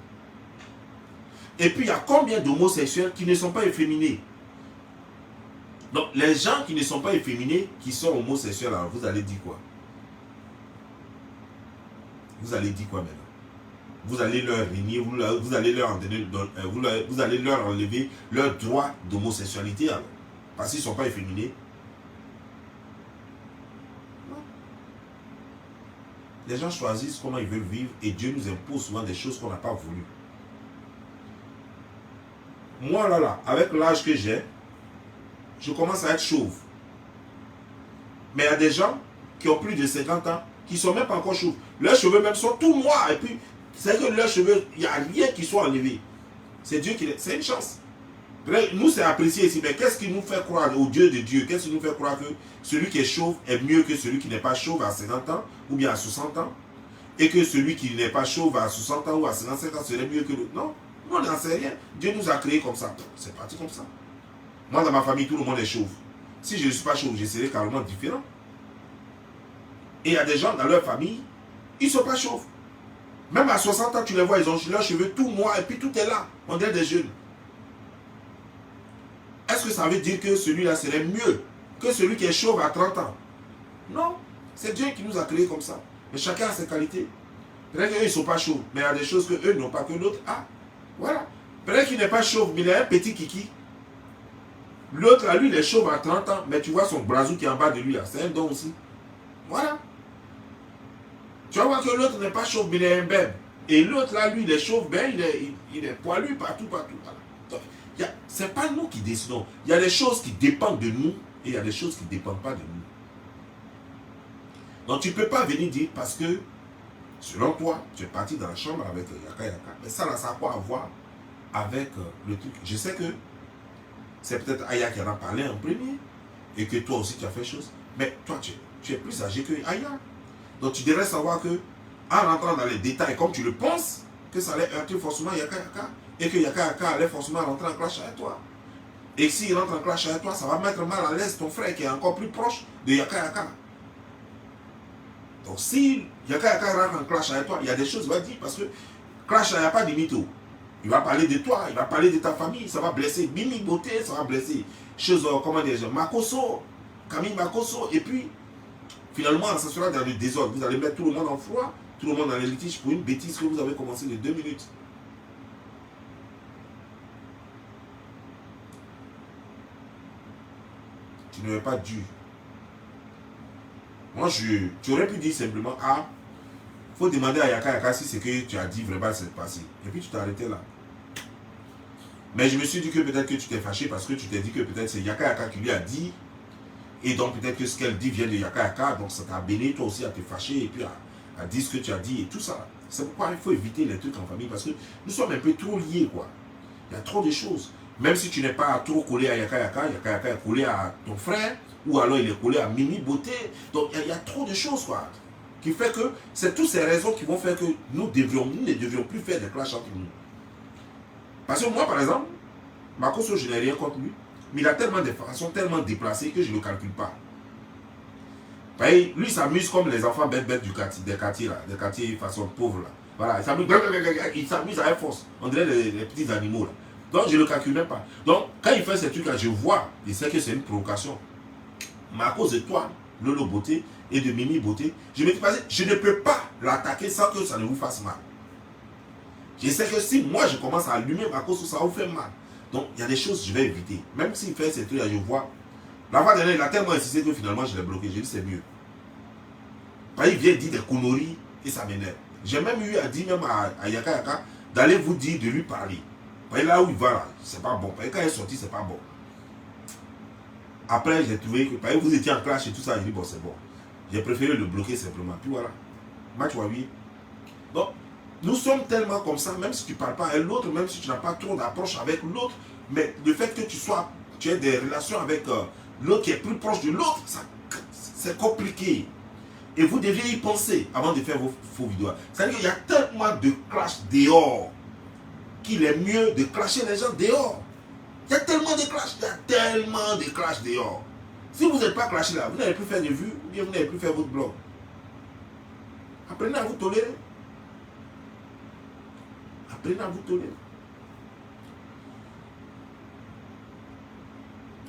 Et puis il y a combien d'homosexuels qui ne sont pas efféminés? Donc les gens qui ne sont pas efféminés, qui sont homosexuels, alors vous allez dire quoi? Vous allez dire quoi maintenant? Vous allez leur régner, vous allez leur enlever leur droit d'homosexualité alors, parce qu'ils ne sont pas efféminés. Les gens choisissent comment ils veulent vivre et Dieu nous impose souvent des choses qu'on n'a pas voulu. Moi là, avec l'âge que j'ai, je commence à être chauve. Mais il y a des gens qui ont plus de 50 ans qui ne sont même pas encore chauves. Leurs cheveux même sont tout noirs et puis c'est que leurs cheveux, il n'y a rien qui soit enlevé. C'est Dieu qui... C'est une chance. Nous, c'est apprécié ici, mais qu'est-ce qui nous fait croire au Dieu de Dieu? Qu'est-ce qui nous fait croire que celui qui est chauve est mieux que celui qui n'est pas chauve à 50 ans ou bien à 60 ans? Et que celui qui n'est pas chauve à 60 ans ou à 55 ans serait mieux que l'autre? Non, nous, on n'en sait rien. Dieu nous a créés comme ça. C'est parti comme ça. Moi, dans ma famille, tout le monde est chauve. Si je ne suis pas chauve, je serai carrément différent. Et il y a des gens dans leur famille, ils ne sont pas chauves. Même à 60 ans, tu les vois, ils ont leurs cheveux tout noirs et puis tout est là. On dirait des jeunes. Est-ce que ça veut dire que celui-là serait mieux que celui qui est chauve à 30 ans? Non. C'est Dieu qui nous a créés comme ça. Mais chacun a ses qualités. Peut-être qu'eux, ils ne sont pas chauves, mais il y a des choses qu'eux n'ont pas, que l'autre a. Voilà. Peut-être qu'il n'est pas chauve, mais il a un petit kiki. L'autre, là, lui, il est chauve à 30 ans, mais tu vois son brazou qui est en bas de lui, c'est un don aussi. Voilà. Tu vas voir que l'autre n'est pas chauve, mais il est un bébé. Et l'autre, là, lui, il est chauve, ben, il est poilu partout, partout. Voilà. Ce n'est pas nous qui décidons. Il y a des choses qui dépendent de nous et il y a des choses qui ne dépendent pas de nous. Donc, tu ne peux pas venir dire parce que, selon toi, tu es parti dans la chambre avec Yaka Yaka. Mais ça, là, ça a quoi à voir avec le truc. Je sais que c'est peut-être Aya qui en a parlé en premier et que toi aussi, tu as fait chose. Mais toi, tu es plus âgé que Aya. Donc, tu devrais savoir que, en rentrant dans les détails, comme tu le penses, que ça allait heurter forcément Yaka Yaka et que Yaka Yaka allait forcément rentrer en clash avec toi. Et s'il rentre en clash avec toi, ça va mettre mal à l'aise ton frère qui est encore plus proche de Yaka Yaka. Donc, si Yaka Yaka rentre en clash avec toi, il y a des choses qu'il va dire parce que clash, il n'y a pas de mytho. Il va parler de toi, il va parler de ta famille, ça va blesser Mimi Beauté, ça va blesser choses, comment dire, Makoso, Camille Makoso, et puis, finalement, ça sera dans le désordre. Vous allez mettre tout le monde en froid, tout le monde dans les litiges pour une bêtise que vous avez commencé de 2 minutes. Tu n'aurais pas dû. Moi, tu aurais pu dire simplement, ah, il faut demander à Yaka Yaka si ce que tu as dit vraiment s'est passé. Et puis tu t'es arrêté là. Mais je me suis dit que peut-être que tu t'es fâché parce que tu t'es dit que peut-être c'est Yaka Yaka qui lui a dit. Et donc peut-être que ce qu'elle dit vient de Yaka Yaka. Donc ça t'a béni toi aussi à te fâcher et puis à dire ce que tu as dit et tout ça. C'est pourquoi il faut éviter les trucs en famille parce que nous sommes un peu trop liés quoi. Il y a trop de choses. Même si tu n'es pas trop collé à Yaka Yaka, Yaka Yaka est collé à ton frère ou alors il est collé à Mimi Beauté. Donc il y a trop de choses quoi. Qui fait que c'est toutes ces raisons qui vont faire que nous ne devrions plus faire des clashs entre nous. Parce que moi, par exemple, Makoso, je n'ai rien contre lui, mais il a tellement de façons tellement déplacées que je ne le calcule pas. Lui, il s'amuse comme les enfants bêtes du quartier, des quartiers façon pauvre là. Voilà, il s'amuse à force. On dirait les petits animaux là. Donc, je ne le calcule même pas. Donc, quand il fait ces trucs là, je vois, je sais que c'est une provocation. Mais à cause de toi, Lolo Beauté et de Mimi Beauté, je me dis pas, je ne peux pas l'attaquer sans que ça ne vous fasse mal. Je sais que si moi je commence à allumer ma cause, ça vous fait mal. Donc il y a des choses que je vais éviter. Même s'il fait ces trucs là, je vois. La fois dernière, il a tellement insisté que finalement je l'ai bloqué. J'ai dit c'est mieux. Parce qu'il vient dire des conneries et ça m'énerve. J'ai même eu à dire même à Yaka Yaka d'aller vous dire de lui parler. Parce que là où il va là, c'est pas bon. Parce que quand il est sorti, c'est pas bon. Après, j'ai trouvé que parce que vous étiez en clash et tout ça, j'ai dit bon c'est bon. J'ai préféré le bloquer simplement. Puis voilà. Match wa oui. Donc, nous sommes tellement comme ça, même si tu ne parles pas à l'autre, même si tu n'as pas trop d'approche avec l'autre, mais le fait que tu aies des relations avec l'autre qui est plus proche de l'autre, c'est compliqué. Et vous deviez y penser avant de faire vos vidéos. C'est-à-dire qu'il y a tellement de clash dehors qu'il est mieux de clasher les gens dehors. Il y a tellement de clash dehors. Si vous n'êtes pas clashé là, vous n'allez plus faire de vues, ou bien vous n'allez plus faire votre blog. Apprenez à vous tolérer. Apprenez à vous tolérer.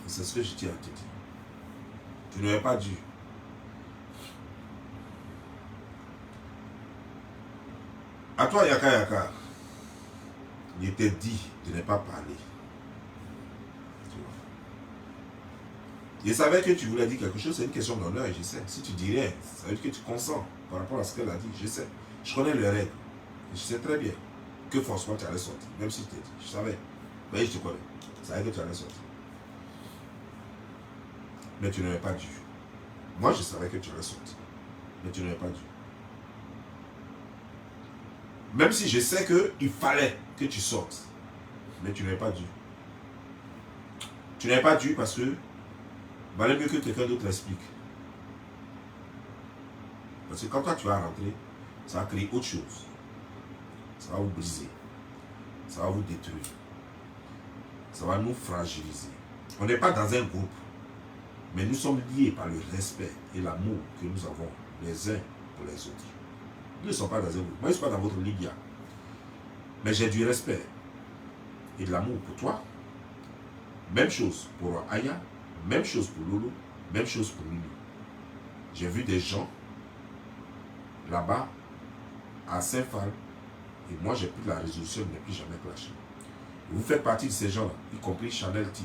C'est ce que je tiens à te dire. Tu n'aurais pas dû. À toi, Yaka Yaka, il était dit de ne pas parler. Je savais que tu voulais dire quelque chose, c'est une question d'honneur, je sais. Si tu dis rien, ça veut dire que tu consens par rapport à ce qu'elle a dit, je sais. Je connais les règles. Je sais très bien que François, tu allais sortir. Même si je t'ai dit, je savais. Mais je te connais. Je savais que tu allais sortir. Mais tu n'aurais pas dû. Moi, je savais que tu allais sortir. Mais tu n'aurais pas dû. Même si je sais qu'il fallait que tu sortes. Mais tu n'aurais pas dû. Tu n'aurais pas dû parce que valait mieux que quelqu'un d'autre l'explique. Parce que quand toi tu vas rentrer, ça va créer autre chose. Ça va vous briser. Ça va vous détruire. Ça va nous fragiliser. On n'est pas dans un groupe. Mais nous sommes liés par le respect et l'amour que nous avons les uns pour les autres. Ils ne sont pas dans un groupe. Moi, je ne suis pas dans votre ligue. Mais j'ai du respect et de l'amour pour toi. Même chose pour Aya, même chose pour Lolo, même chose pour Mimi. J'ai vu des gens là-bas à Saint-Phal et moi j'ai pris la résolution de ne plus jamais clasher. Vous faites partie de ces gens-là, y compris Chanel T.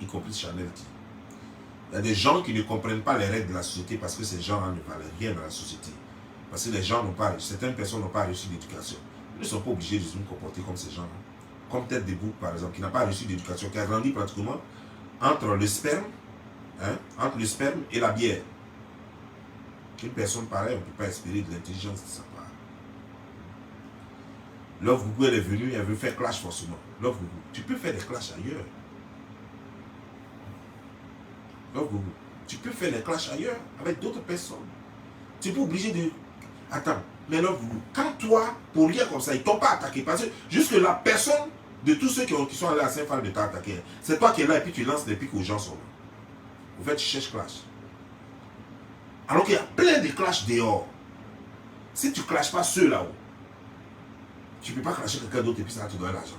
Y compris Chanel T. Il y a des gens qui ne comprennent pas les règles de la société parce que ces gens-là ne valent rien dans la société. Parce que les gens n'ont pas, certaines personnes n'ont pas reçu d'éducation. Ils ne sont pas obligés de se comporter comme ces gens-là. Comme Tête Debout, par exemple, qui n'a pas reçu d'éducation, qui a grandi pratiquement entre le sperme, entre le sperme et la bière. Une personne pareille, on ne peut pas espérer de l'intelligence de sa part. Love Gougou, elle est venue, elle veut faire clash forcément. Love Gougou, tu peux faire des clashs ailleurs. Love Gougou, tu peux faire des clashs ailleurs avec d'autres personnes. Tu n'es pas obligé de... Attends, mais Love Gougou, quand toi, pour rien comme ça, ils ne t'ont pas attaqué, parce que jusque la personne de tous ceux qui sont allés à Saint-Phal de t'attaquer, c'est toi qui es là et puis tu lances des pics aux gens sur là. En fait, tu cherches clash. Alors qu'il y a plein de clashs dehors. Si tu ne clashes pas ceux là-haut, tu ne peux pas clasher quelqu'un d'autre et puis ça va te donner l'argent.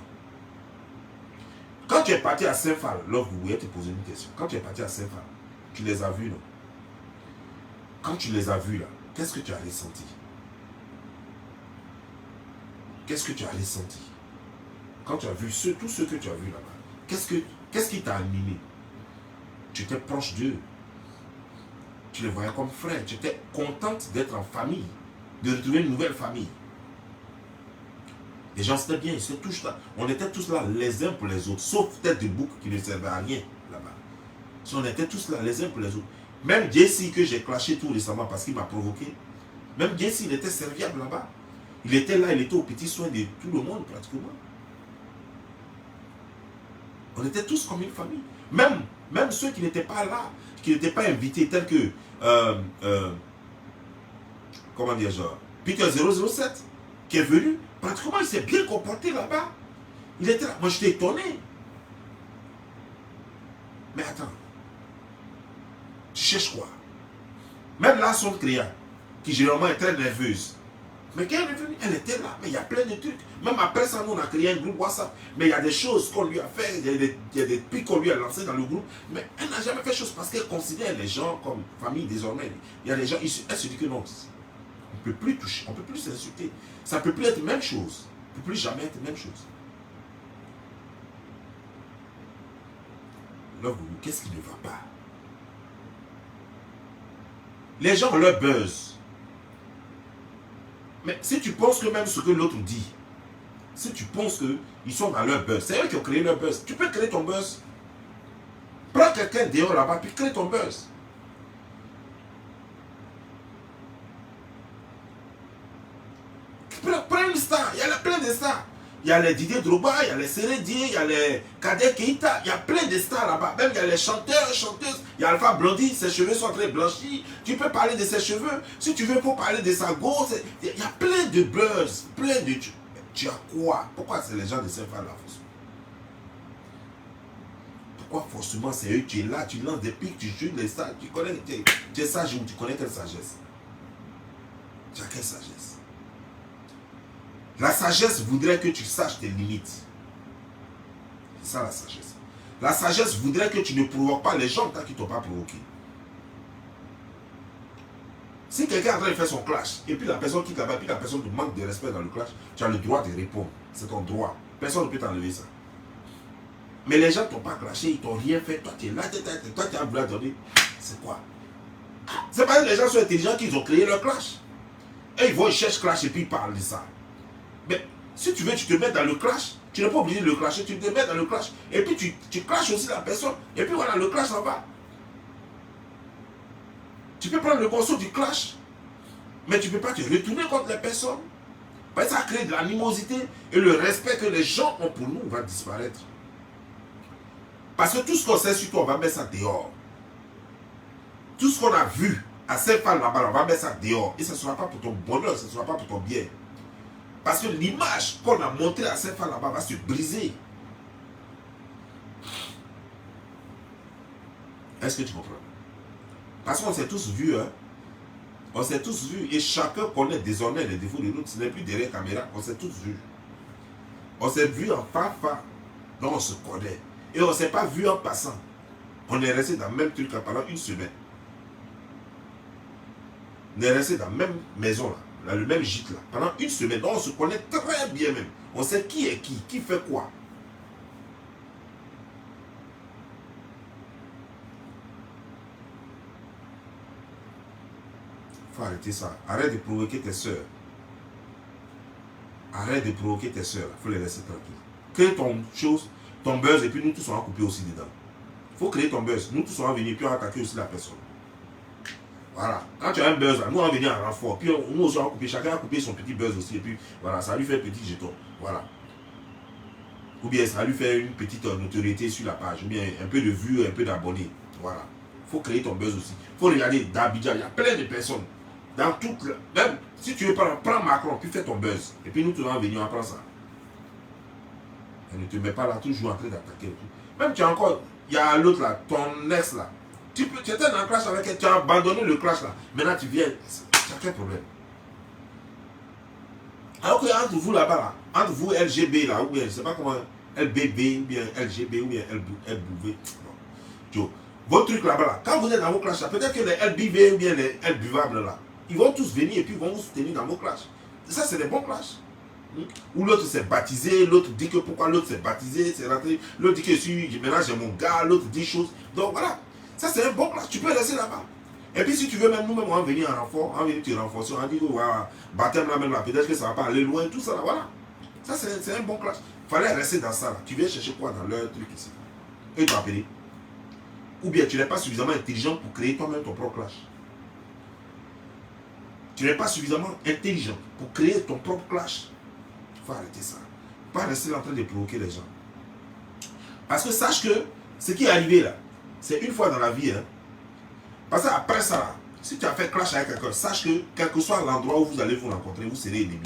Quand tu es parti à Saint-Phal, Love Gougou, je te poser une question. Quand tu es parti à Saint-Phal, tu les as vus, non? Quand tu les as vus là, qu'est-ce que tu as ressenti? Qu'est-ce que tu as ressenti? Quand tu as vu tous ceux que tu as vus là-bas, qu'est-ce qui t'a animé? Tu étais proche d'eux. Tu les voyais comme frères. Tu étais contente d'être en famille, de retrouver une nouvelle famille. Les gens c'était bien, ils étaient tous là. On était tous là les uns pour les autres, sauf Tête de Bouc qui ne servait à rien là-bas. On était tous là les uns pour les autres. Même Jesse que j'ai clashé tout récemment parce qu'il m'a provoqué, même Jesse il était serviable là-bas. Il était là, il était au petit soin de tout le monde pratiquement. On était tous comme une famille. Même ceux qui n'étaient pas là, qui n'étaient pas invités, tels que comment dire, genre Peter 007, qui est venu, pratiquement il s'est bien comporté là-bas. Il était là. Moi j'étais étonné. Mais attends, tu cherches quoi? Même là, son client, qui généralement est très nerveuse. Mais quand elle est venue, elle était là. Mais il y a plein de trucs. Même après ça, nous, on a créé un groupe WhatsApp. Mais il y a des choses qu'on lui a fait. Il y a des pics qu'on lui a lancés dans le groupe. Mais elle n'a jamais fait chose parce qu'elle considère les gens comme famille désormais. Il y a des gens, elle se dit que non, on ne peut plus toucher, on ne peut plus s'insulter. Ça ne peut plus être la même chose. Ça ne peut plus jamais être la même chose. Là, qu'est-ce qui ne va pas? Les gens ont leur buzz. Mais si tu penses que même ce que l'autre dit, si tu penses qu'ils sont dans leur buzz, c'est eux qui ont créé leur buzz. Tu peux créer ton buzz. Prends quelqu'un dehors là-bas, puis crée ton buzz. Prends une star, il y a plein de stars. Il y a les Didier Drogba, il y a les Sérédier, il y a les Kader Keita, il y a plein de stars là-bas. Même il y a les chanteurs, chanteuses. Il y a Alpha Blondy, ses cheveux sont très blanchis. Tu peux parler de ses cheveux. Si tu veux, pour parler de sa gosse. Il y a plein de buzz, plein de... Tu as quoi? Pourquoi c'est les gens de Saint-Phal là, forcément? Pourquoi forcément c'est eux? Tu es là, tu lances des pics, tu joues les stars, tu connais, tu es sage ou tu connais quelle sagesse? Tu as quelle sagesse? La sagesse voudrait que tu saches tes limites. C'est ça la sagesse. La sagesse voudrait que tu ne provoques pas les gens tant qu'ils ne t'ont pas provoqué. Si quelqu'un est en train de faire son clash, et puis la personne quitte là-bas, et puis la personne te manque de respect dans le clash, tu as le droit de répondre. C'est ton droit. Personne ne peut t'enlever ça. Mais les gens ne t'ont pas clashé, ils ne t'ont rien fait. Toi, tu es là, toi, tu as voulu donner. C'est quoi? C'est parce que les gens sont intelligents qu'ils ont créé leur clash. Et ils vont, ils cherchent clash et puis ils parlent de ça. Mais si tu veux, tu te mets dans le clash. Tu n'es pas obligé de le clasher, tu te mets dans le clash. Et puis tu clashes aussi la personne. Et puis voilà, le clash en va. Tu peux prendre le morceau du clash, mais tu ne peux pas te retourner contre les personnes. Parce que ça crée de l'animosité et le respect que les gens ont pour nous va disparaître. Parce que tout ce qu'on sait sur toi, on va mettre ça dehors. Tout ce qu'on a vu à Saint-Phal là-bas, on va mettre ça dehors. Et ce ne sera pas pour ton bonheur, ce ne sera pas pour ton bien. Parce que l'image qu'on a montrée à Saint-Phal là-bas va se briser. Est-ce que tu comprends? Parce qu'on s'est tous vus, hein. On s'est tous vus et chacun connaît désormais les défauts de l'autre. Ce n'est plus derrière caméra, on s'est tous vus. On s'est vus en face, donc on se connaît. Et on ne s'est pas vu en passant. On est resté dans le même truc pendant une semaine. On est resté dans la même maison, là, dans le même gîte, là, pendant une semaine. Donc on se connaît très bien même. On sait qui est qui fait quoi. Il faut arrêter ça. Arrête de provoquer tes soeurs. Arrête de provoquer tes soeurs. Il faut les laisser tranquilles. Crée ton chose, ton buzz, et puis nous tous on va couper aussi dedans. Il faut créer ton buzz. Nous tous on va venir, puis on va attaquer aussi la personne. Voilà. Quand tu as un buzz, là, nous on va venir en renfort. Puis nous aussi on va couper. Chacun va couper son petit buzz aussi. Et puis voilà, ça lui fait un petit jeton. Voilà. Ou bien ça lui fait une petite notoriété sur la page. Ou bien un peu de vues, un peu d'abonnés. Voilà. Il faut créer ton buzz aussi. Il faut regarder d'Abidjan. Il y a plein de personnes. Dans toute même si tu veux prends Macron, puis fais ton buzz. Et puis nous tous on va venir, on prend ça. Et ne te mets pas là toujours en train d'attaquer. Même tu as encore, il y a l'autre là, ton ex là. Tu étais dans le clash avec elle, tu as abandonné le clash là. Maintenant tu viens, c'est quel problème? Alors que entre vous là-bas là, entre vous LGB là, ou bien je sais pas comment, LBB, ou bien LGB, ou bien LBV. Bon. Vos trucs là-bas là, quand vous êtes dans vos clashs là, peut-être que les LBV ou bien les LBuvables là, ils vont tous venir et puis ils vont vous soutenir dans vos clashs. Ça c'est des bons clashs. Ou l'autre s'est baptisé, l'autre dit que pourquoi l'autre s'est baptisé, c'est rentré, l'autre dit que maintenant j'ai mon gars, l'autre dit choses. Donc voilà, ça c'est un bon clash, tu peux rester là-bas. Et puis si tu veux même nous-mêmes, on va venir en renfort, on va venir te renforcer, on va dire, voilà, baptême là même là, peut-être que ça ne va pas aller loin, tout ça là, voilà. Ça c'est un bon clash. Il fallait rester dans ça là. Tu viens chercher quoi dans leur truc ici? Et tu appeler. Ou bien tu n'es pas suffisamment intelligent pour créer toi-même ton propre clash. Tu n'es pas suffisamment intelligent pour créer ton propre clash. Il faut arrêter ça. Il ne faut pas rester en train de provoquer les gens. Parce que sache que ce qui est arrivé là, c'est une fois dans la vie. Hein. Parce que après ça, là, si tu as fait clash avec quelqu'un, sache que quel que soit l'endroit où vous allez vous rencontrer, vous serez ennemis.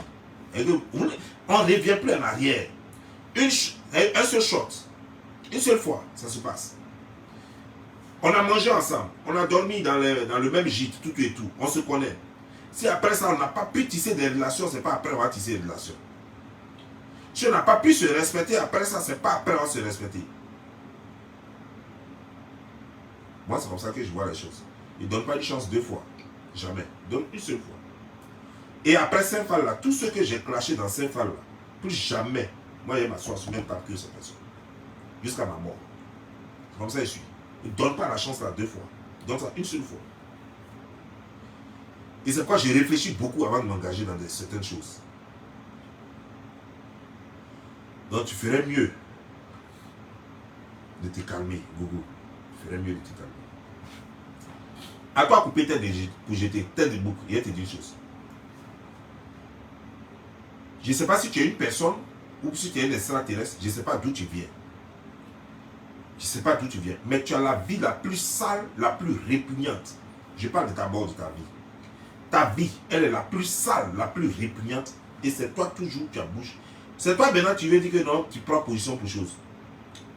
Et que on ne revient plus en arrière. Un seul shot, une seule fois, ça se passe. On a mangé ensemble, on a dormi dans le même gîte, tout et tout, on se connaît. Si après ça, on n'a pas pu tisser des relations, c'est pas après on va tisser des relations. Si on n'a pas pu se respecter, après ça, c'est pas après on va se respecter. Moi, c'est comme ça que je vois les choses. Il ne donne pas une chance deux fois. Jamais. Il donne une seule fois. Et après Saint-Phal, là, tous ceux que j'ai clashés dans Saint-Phal, là, plus jamais, moi, je m'assois sur le même temps que ces personnes. Jusqu'à ma mort. C'est comme ça que je suis. Il ne donne pas la chance là deux fois. Il donne ça une seule fois. Et c'est pourquoi j'ai réfléchi beaucoup avant de m'engager dans certaines choses. Donc tu ferais mieux de te calmer, Gogo. Tu ferais mieux de te calmer. À toi couper tête pour jeter tête de bouc. Et elle te dit une chose. Je ne sais pas si tu es une personne ou si tu es un extraterrestre. Je ne sais pas d'où tu viens. Je ne sais pas d'où tu viens. Mais tu as la vie la plus sale, la plus répugnante. Je parle d'abord de ta vie. Ta vie, elle est la plus sale, la plus répugnante. Et c'est toi toujours qui as bouche. C'est toi maintenant tu veux dire que non, tu prends position pour chose.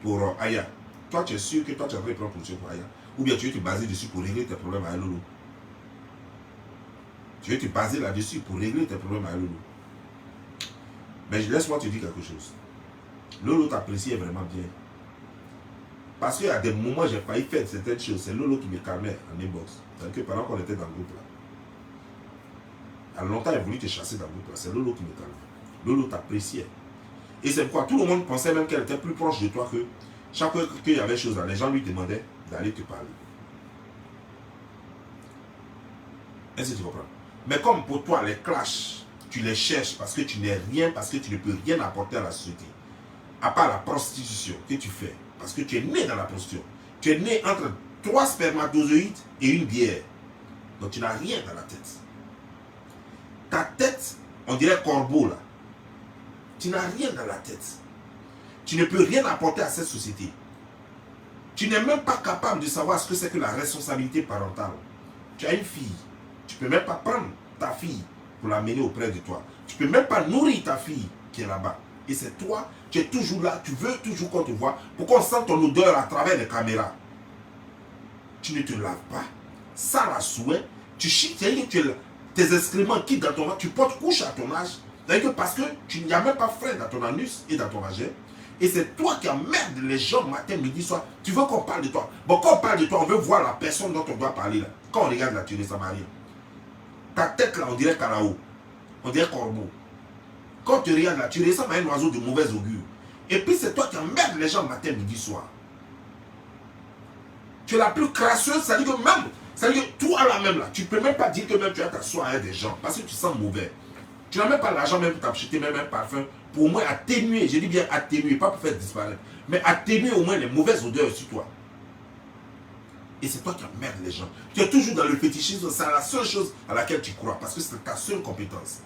Pour Aya. Toi tu es sûr que toi tu as pris position pour Aya. Ou bien tu veux te baser dessus pour régler tes problèmes à Lolo. Tu veux te baser là-dessus pour régler tes problèmes à Lolo. Mais laisse-moi te dire quelque chose. Lolo t'apprécie vraiment bien. Parce qu'à des moments j'ai failli faire certaines choses. C'est Lolo qui me calmait en inbox. C'est-à-dire que pendant qu'on était dans le groupe là. À longtemps, il a voulu te chasser dans le groupe là. C'est Lolo qui me calmait. Lolo t'appréciait. Et c'est pourquoi tout le monde pensait même qu'elle était plus proche de toi que chaque fois qu'il y avait chose là, les gens lui demandaient d'aller te parler. Est-ce que tu comprends? Mais comme pour toi, les clashs, tu les cherches parce que tu n'es rien, parce que tu ne peux rien apporter à la société. À part la prostitution que tu fais. Parce que tu es né dans la prostitution. Tu es né entre 3 spermatozoïdes et une bière. Donc tu n'as rien dans la tête. Ta tête, on dirait corbeau là. Tu n'as rien dans la tête. Tu ne peux rien apporter à cette société. Tu n'es même pas capable de savoir ce que c'est que la responsabilité parentale. Tu as une fille. Tu ne peux même pas prendre ta fille pour l'amener auprès de toi. Tu ne peux même pas nourrir ta fille qui est là-bas. Et c'est toi, tu es toujours là, tu veux toujours qu'on te voit pour qu'on sente ton odeur à travers les caméras. Tu ne te laves pas, sale à souhait, tu chies, c'est-à-dire que tes excréments quittent dans ton ventre, tu portes couche à ton âge. C'est-à-dire que parce que tu n'y as même pas frein dans ton anus et dans ton vagin. Et c'est toi qui emmerdes les gens matin, midi, soir. Tu veux qu'on parle de toi. Bon, quand on parle de toi, on veut voir la personne dont on doit parler là. Quand on regarde la Thérèse Samarie, ta tête là, on dirait Carao. On dirait Corbeau. Quand tu regardes là, tu ressembles à un oiseau de mauvaise augure. Et puis c'est toi qui emmerdes les gens matin, midi, soir. Tu es la plus crasseuse, ça dit que même, ça dit que toi là même là, tu ne peux même pas dire que même tu as t'asseoir avec des gens parce que tu sens mauvais. Tu n'as même pas l'argent même pour t'acheter même un parfum pour au moins atténuer, je dis bien atténuer, pas pour faire disparaître, mais atténuer au moins les mauvaises odeurs sur toi. Et c'est toi qui emmerdes les gens. Tu es toujours dans le fétichisme, c'est la seule chose à laquelle tu crois parce que c'est ta seule compétence.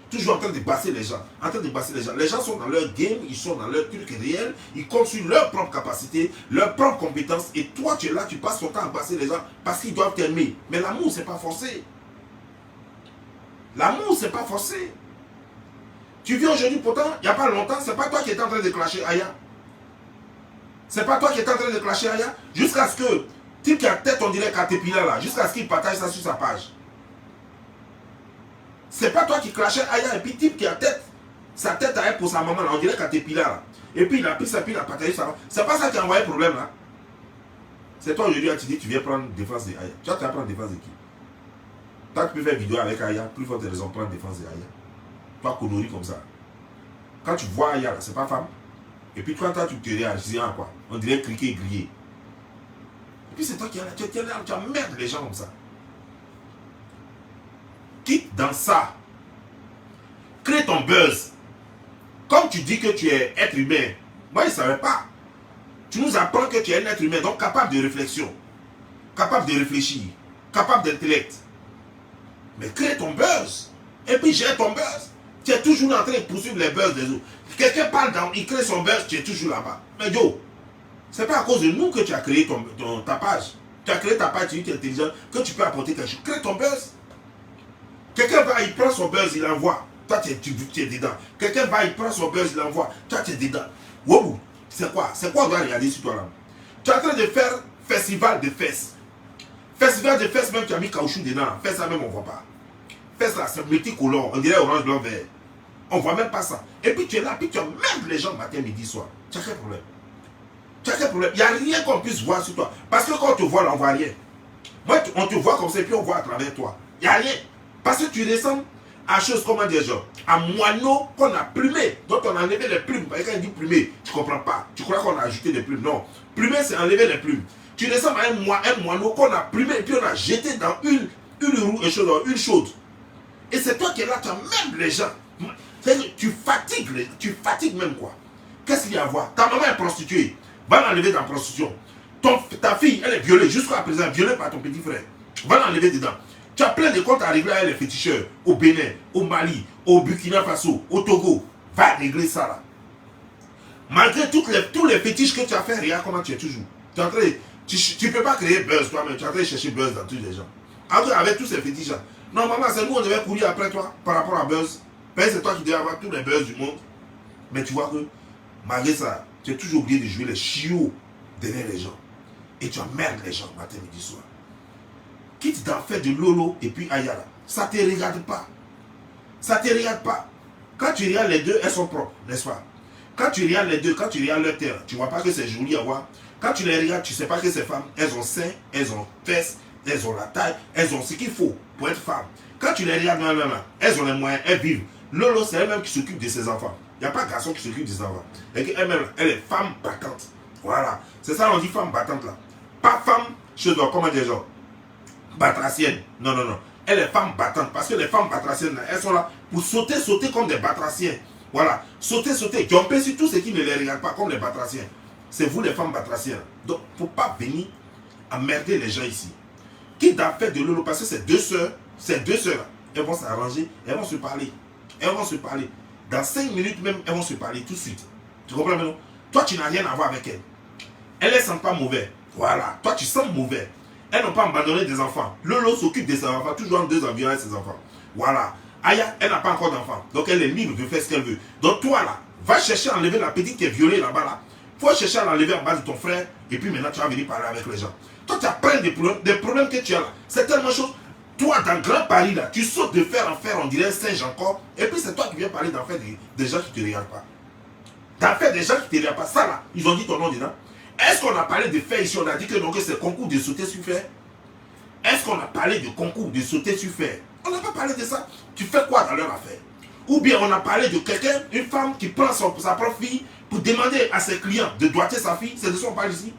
Toujours en train de basser les gens, en train de basser les gens. Les gens sont dans leur game, ils sont dans leur truc réel, ils comptent sur leur propre capacité, leur propre compétence. Et toi, tu es là, tu passes ton temps à basser les gens parce qu'ils doivent t'aimer. Mais l'amour, c'est pas forcé. L'amour, c'est pas forcé. Tu viens aujourd'hui, pourtant, il n'y a pas longtemps, c'est pas toi qui es en train de clasher Aya. C'est pas toi qui es en train de clasher Aya. Jusqu'à ce que, type qui a tête, on dirait Caterpillar là, jusqu'à ce qu'il partage ça sur sa page. C'est pas toi qui clashais Aya, et puis type qui a tête, sa tête à elle pour sa maman là, on dirait Caterpillar là. Et puis il a pris ça, puis il a partagé ça. C'est pas ça qui a envoyé le problème là. C'est toi aujourd'hui, tu dis tu viens prendre défense de Aya. Tu vas prendre défense de qui? Toi tu peux faire vidéo avec Aya, plus forte raison prendre défense de Aya. Toi connerie comme ça. Quand tu vois Aya là, c'est pas femme. Et puis toi tu te réagis à quoi? On dirait cliquer et griller. Et puis c'est toi qui es là, tu emmerdes les gens comme ça. Quitte dans ça. Crée ton buzz. Comme tu dis que tu es être humain, moi je ne savais pas. Tu nous apprends que tu es un être humain, donc capable de réflexion, capable de réfléchir, capable d'intellect. Mais crée ton buzz. Et puis gère ton buzz. Tu es toujours en train de poursuivre les buzz des autres. Quelqu'un parle, il crée son buzz, tu es toujours là-bas. Mais yo, c'est pas à cause de nous que tu as créé ta page. Tu as créé ta page, tu es intelligent, que tu peux apporter quelque chose. Crée ton buzz. Quelqu'un va, il prend son buzz, il l'envoie. Toi, tu es dedans. Quelqu'un va, il prend son buzz, il l'envoie. Toi, tu es dedans. Wow, c'est quoi? C'est quoi on doit regarder sur toi là? Tu es en train de faire festival de fesses. Festival de fesses, même tu as mis caoutchouc dedans. Fesses là même, on ne voit pas. Fesses là, c'est multicolore. On dirait orange, blanc, vert. On ne voit même pas ça. Et puis tu es là, puis tu emmerdes les gens matin, midi, soir. Tu as quel problème? Tu as quel problème? Il n'y a rien qu'on puisse voir sur toi. Parce que quand on te voit là, on ne voit rien. Moi, on te voit comme ça, et puis on voit à travers toi. Il n'y a rien. Parce que tu ressembles à chose, comment dire, genre, à moineau qu'on a plumé, dont on a enlevé les plumes. Parce que quand il dit plumé, tu ne comprends pas. Tu crois qu'on a ajouté des plumes. Non. Plumé, c'est enlever les plumes. Tu ressembles à un moineau qu'on a plumé et puis on a jeté dans une chaude. Et c'est toi qui es là, tu emmerdes les gens. Tu fatigues même quoi. Qu'est-ce qu'il y a à voir? Ta maman est prostituée. Va l'enlever dans la prostitution. Ta fille, elle est violée, jusqu'à présent, violée par ton petit frère. Va l'enlever dedans. Tu as plein de comptes à régler avec les féticheurs au Bénin, au Mali, au Burkina Faso, au Togo. Va régler ça là. Malgré tous les fétiches que tu as fait, regarde comment tu es toujours. Tu ne peux pas créer buzz toi-même, tu es en train de chercher buzz dans tous les gens. Avec tous ces fétiches là. Normalement, c'est nous on devait courir après toi par rapport à buzz. C'est toi qui devais avoir tous les buzz du monde. Mais tu vois que, malgré ça, tu es toujours obligé de jouer les chiots derrière les gens. Et tu emmerdes les gens matin, midi, soir. Quitte d'en faire de Lolo et puis Ayala. Ça ne te regarde pas. Ça ne te regarde pas. Quand tu regardes les deux, elles sont propres, n'est-ce pas? Quand tu regardes les deux, quand tu regardes leur terre, tu ne vois pas que c'est joli à voir. Quand tu les regardes, tu ne sais pas que ces femmes, elles ont seins, elles ont fesses, elles ont la taille, elles ont ce qu'il faut pour être femmes. Quand tu les regardes, non, elles ont les moyens, elles vivent. Lolo, c'est elle-même qui s'occupe de ses enfants. Il n'y a pas de garçon qui s'occupe de ses enfants. Et elle-même, elle est femme battante. Voilà. C'est ça, on dit femme battante là. Pas femme, je dois, comment dire, genre, batracienne. Non. Elle est femme battante. Parce que les femmes batraciennes, elles sont là pour sauter comme des batraciens. Voilà. Sauter. Jumper sur tout ce qui ne les regarde pas comme les batraciens. C'est vous les femmes batraciennes. Donc, il ne faut pas venir emmerder les gens ici. Qui t'a fait de Lolo? Parce que ces deux sœurs là, elles vont s'arranger, elles vont se parler. Dans 5 minutes même, elles vont se parler tout de suite. Tu comprends maintenant? Toi, tu n'as rien à voir avec elles. Elles ne sentent pas mauvais. Voilà. Toi, tu sens mauvais. Elles n'ont pas abandonné des enfants. Lolo s'occupe de ses enfants, toujours en 2 avions avec ses enfants. Voilà. Aya, elle n'a pas encore d'enfants. Donc, elle est libre de faire ce qu'elle veut. Donc, toi, là, va chercher à enlever la petite qui est violée là-bas, là. Faut chercher à l'enlever en bas de ton frère. Et puis, maintenant, tu vas venir parler avec les gens. Toi, tu as plein de problèmes que tu as là. C'est tellement chose. Toi, dans Grand Paris, là, tu sautes de fer en fer, on dirait Saint-Jean-Corps, et puis c'est toi qui viens parler d'en faire des gens qui ne te regardent pas. D'en faire des gens qui ne te regardent pas. Ça, là, ils ont dit ton nom dedans. Est-ce qu'on a parlé de fer ici? On a dit que non, que c'est concours de sauter sur fer. Est-ce qu'on a parlé de concours de sauter sur fer? On n'a pas parlé de ça. Tu fais quoi dans leur affaire? Ou bien on a parlé de quelqu'un, une femme qui prend sa propre fille pour demander à ses clients de doigter sa fille. C'est de ça qu'on parle ici.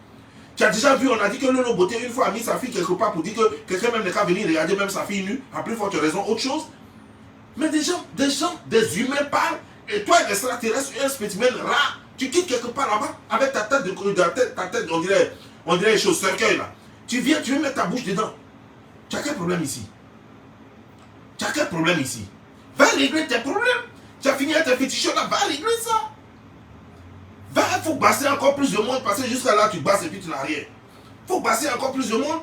Tu as déjà vu, on a dit que Lolo Beauté, une fois, a mis sa fille quelque part pour dire que quelqu'un même n'est qu'à venir regarder même sa fille nue. À plus forte raison, autre chose. Mais des des humains parlent. Et toi, l'extraterrestre, un spécimen rare, tu quittes quelque part là-bas avec ta tête, ta tête, on dirait les choses cercueil là. Tu viens mettre ta bouche dedans. Tu as quel problème ici? Tu as quel problème ici? Va régler tes problèmes. Tu as fini avec tes féticheurs là, va régler ça. Va, il faut passer encore plus de monde parce que jusqu'à là tu basses et puis tu n'as rien. Il faut passer encore plus de monde.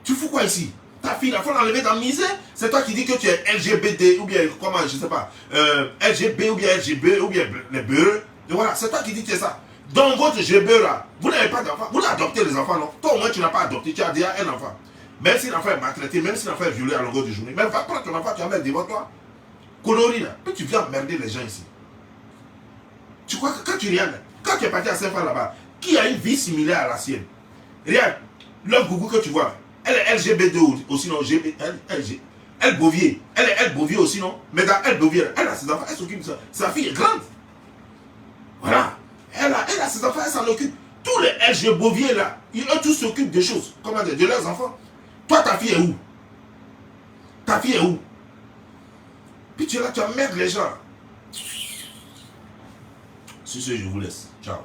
Tu fous quoi ici? Ta fille, il faut l'enlever dans la misère. C'est toi qui dis que tu es LGBT ou bien comment, je sais pas, LGB ou bien LGB ou bien les beurs. Voilà, c'est toi qui dis que c'est ça. Dans votre GB là, vous n'avez pas d'enfant. Vous adoptez les enfants, non? Toi au moins tu n'as pas adopté, tu as déjà un enfant. Même si l'enfant est maltraité, même si l'enfant est violé à longueur de journée, même va prendre ton enfant, tu vas mettre devant toi. Connerie là, puis tu viens emmerder les gens ici. Tu crois que quand tu regardes, quand tu es parti à Saint-Fan là-bas, qui a une vie similaire à la sienne? Regarde, l'homme gougou que tu vois, elle est LGBT aussi, non? Elle Bovier. Elle est Elle Bovier aussi, non? Mais dans Elle Bovier, elle a ses enfants, elle s'occupe de ça. Sa fille est grande. Voilà. Elle a ses enfants, elle s'en occupe. Tous les LG Bovier là, ils tous s'occupent des choses. Comment dire? De leurs enfants. Toi, ta fille est où? Ta fille est où? Puis tu es là, tu emmerdes les gens. Sur ce, je vous laisse. Ciao.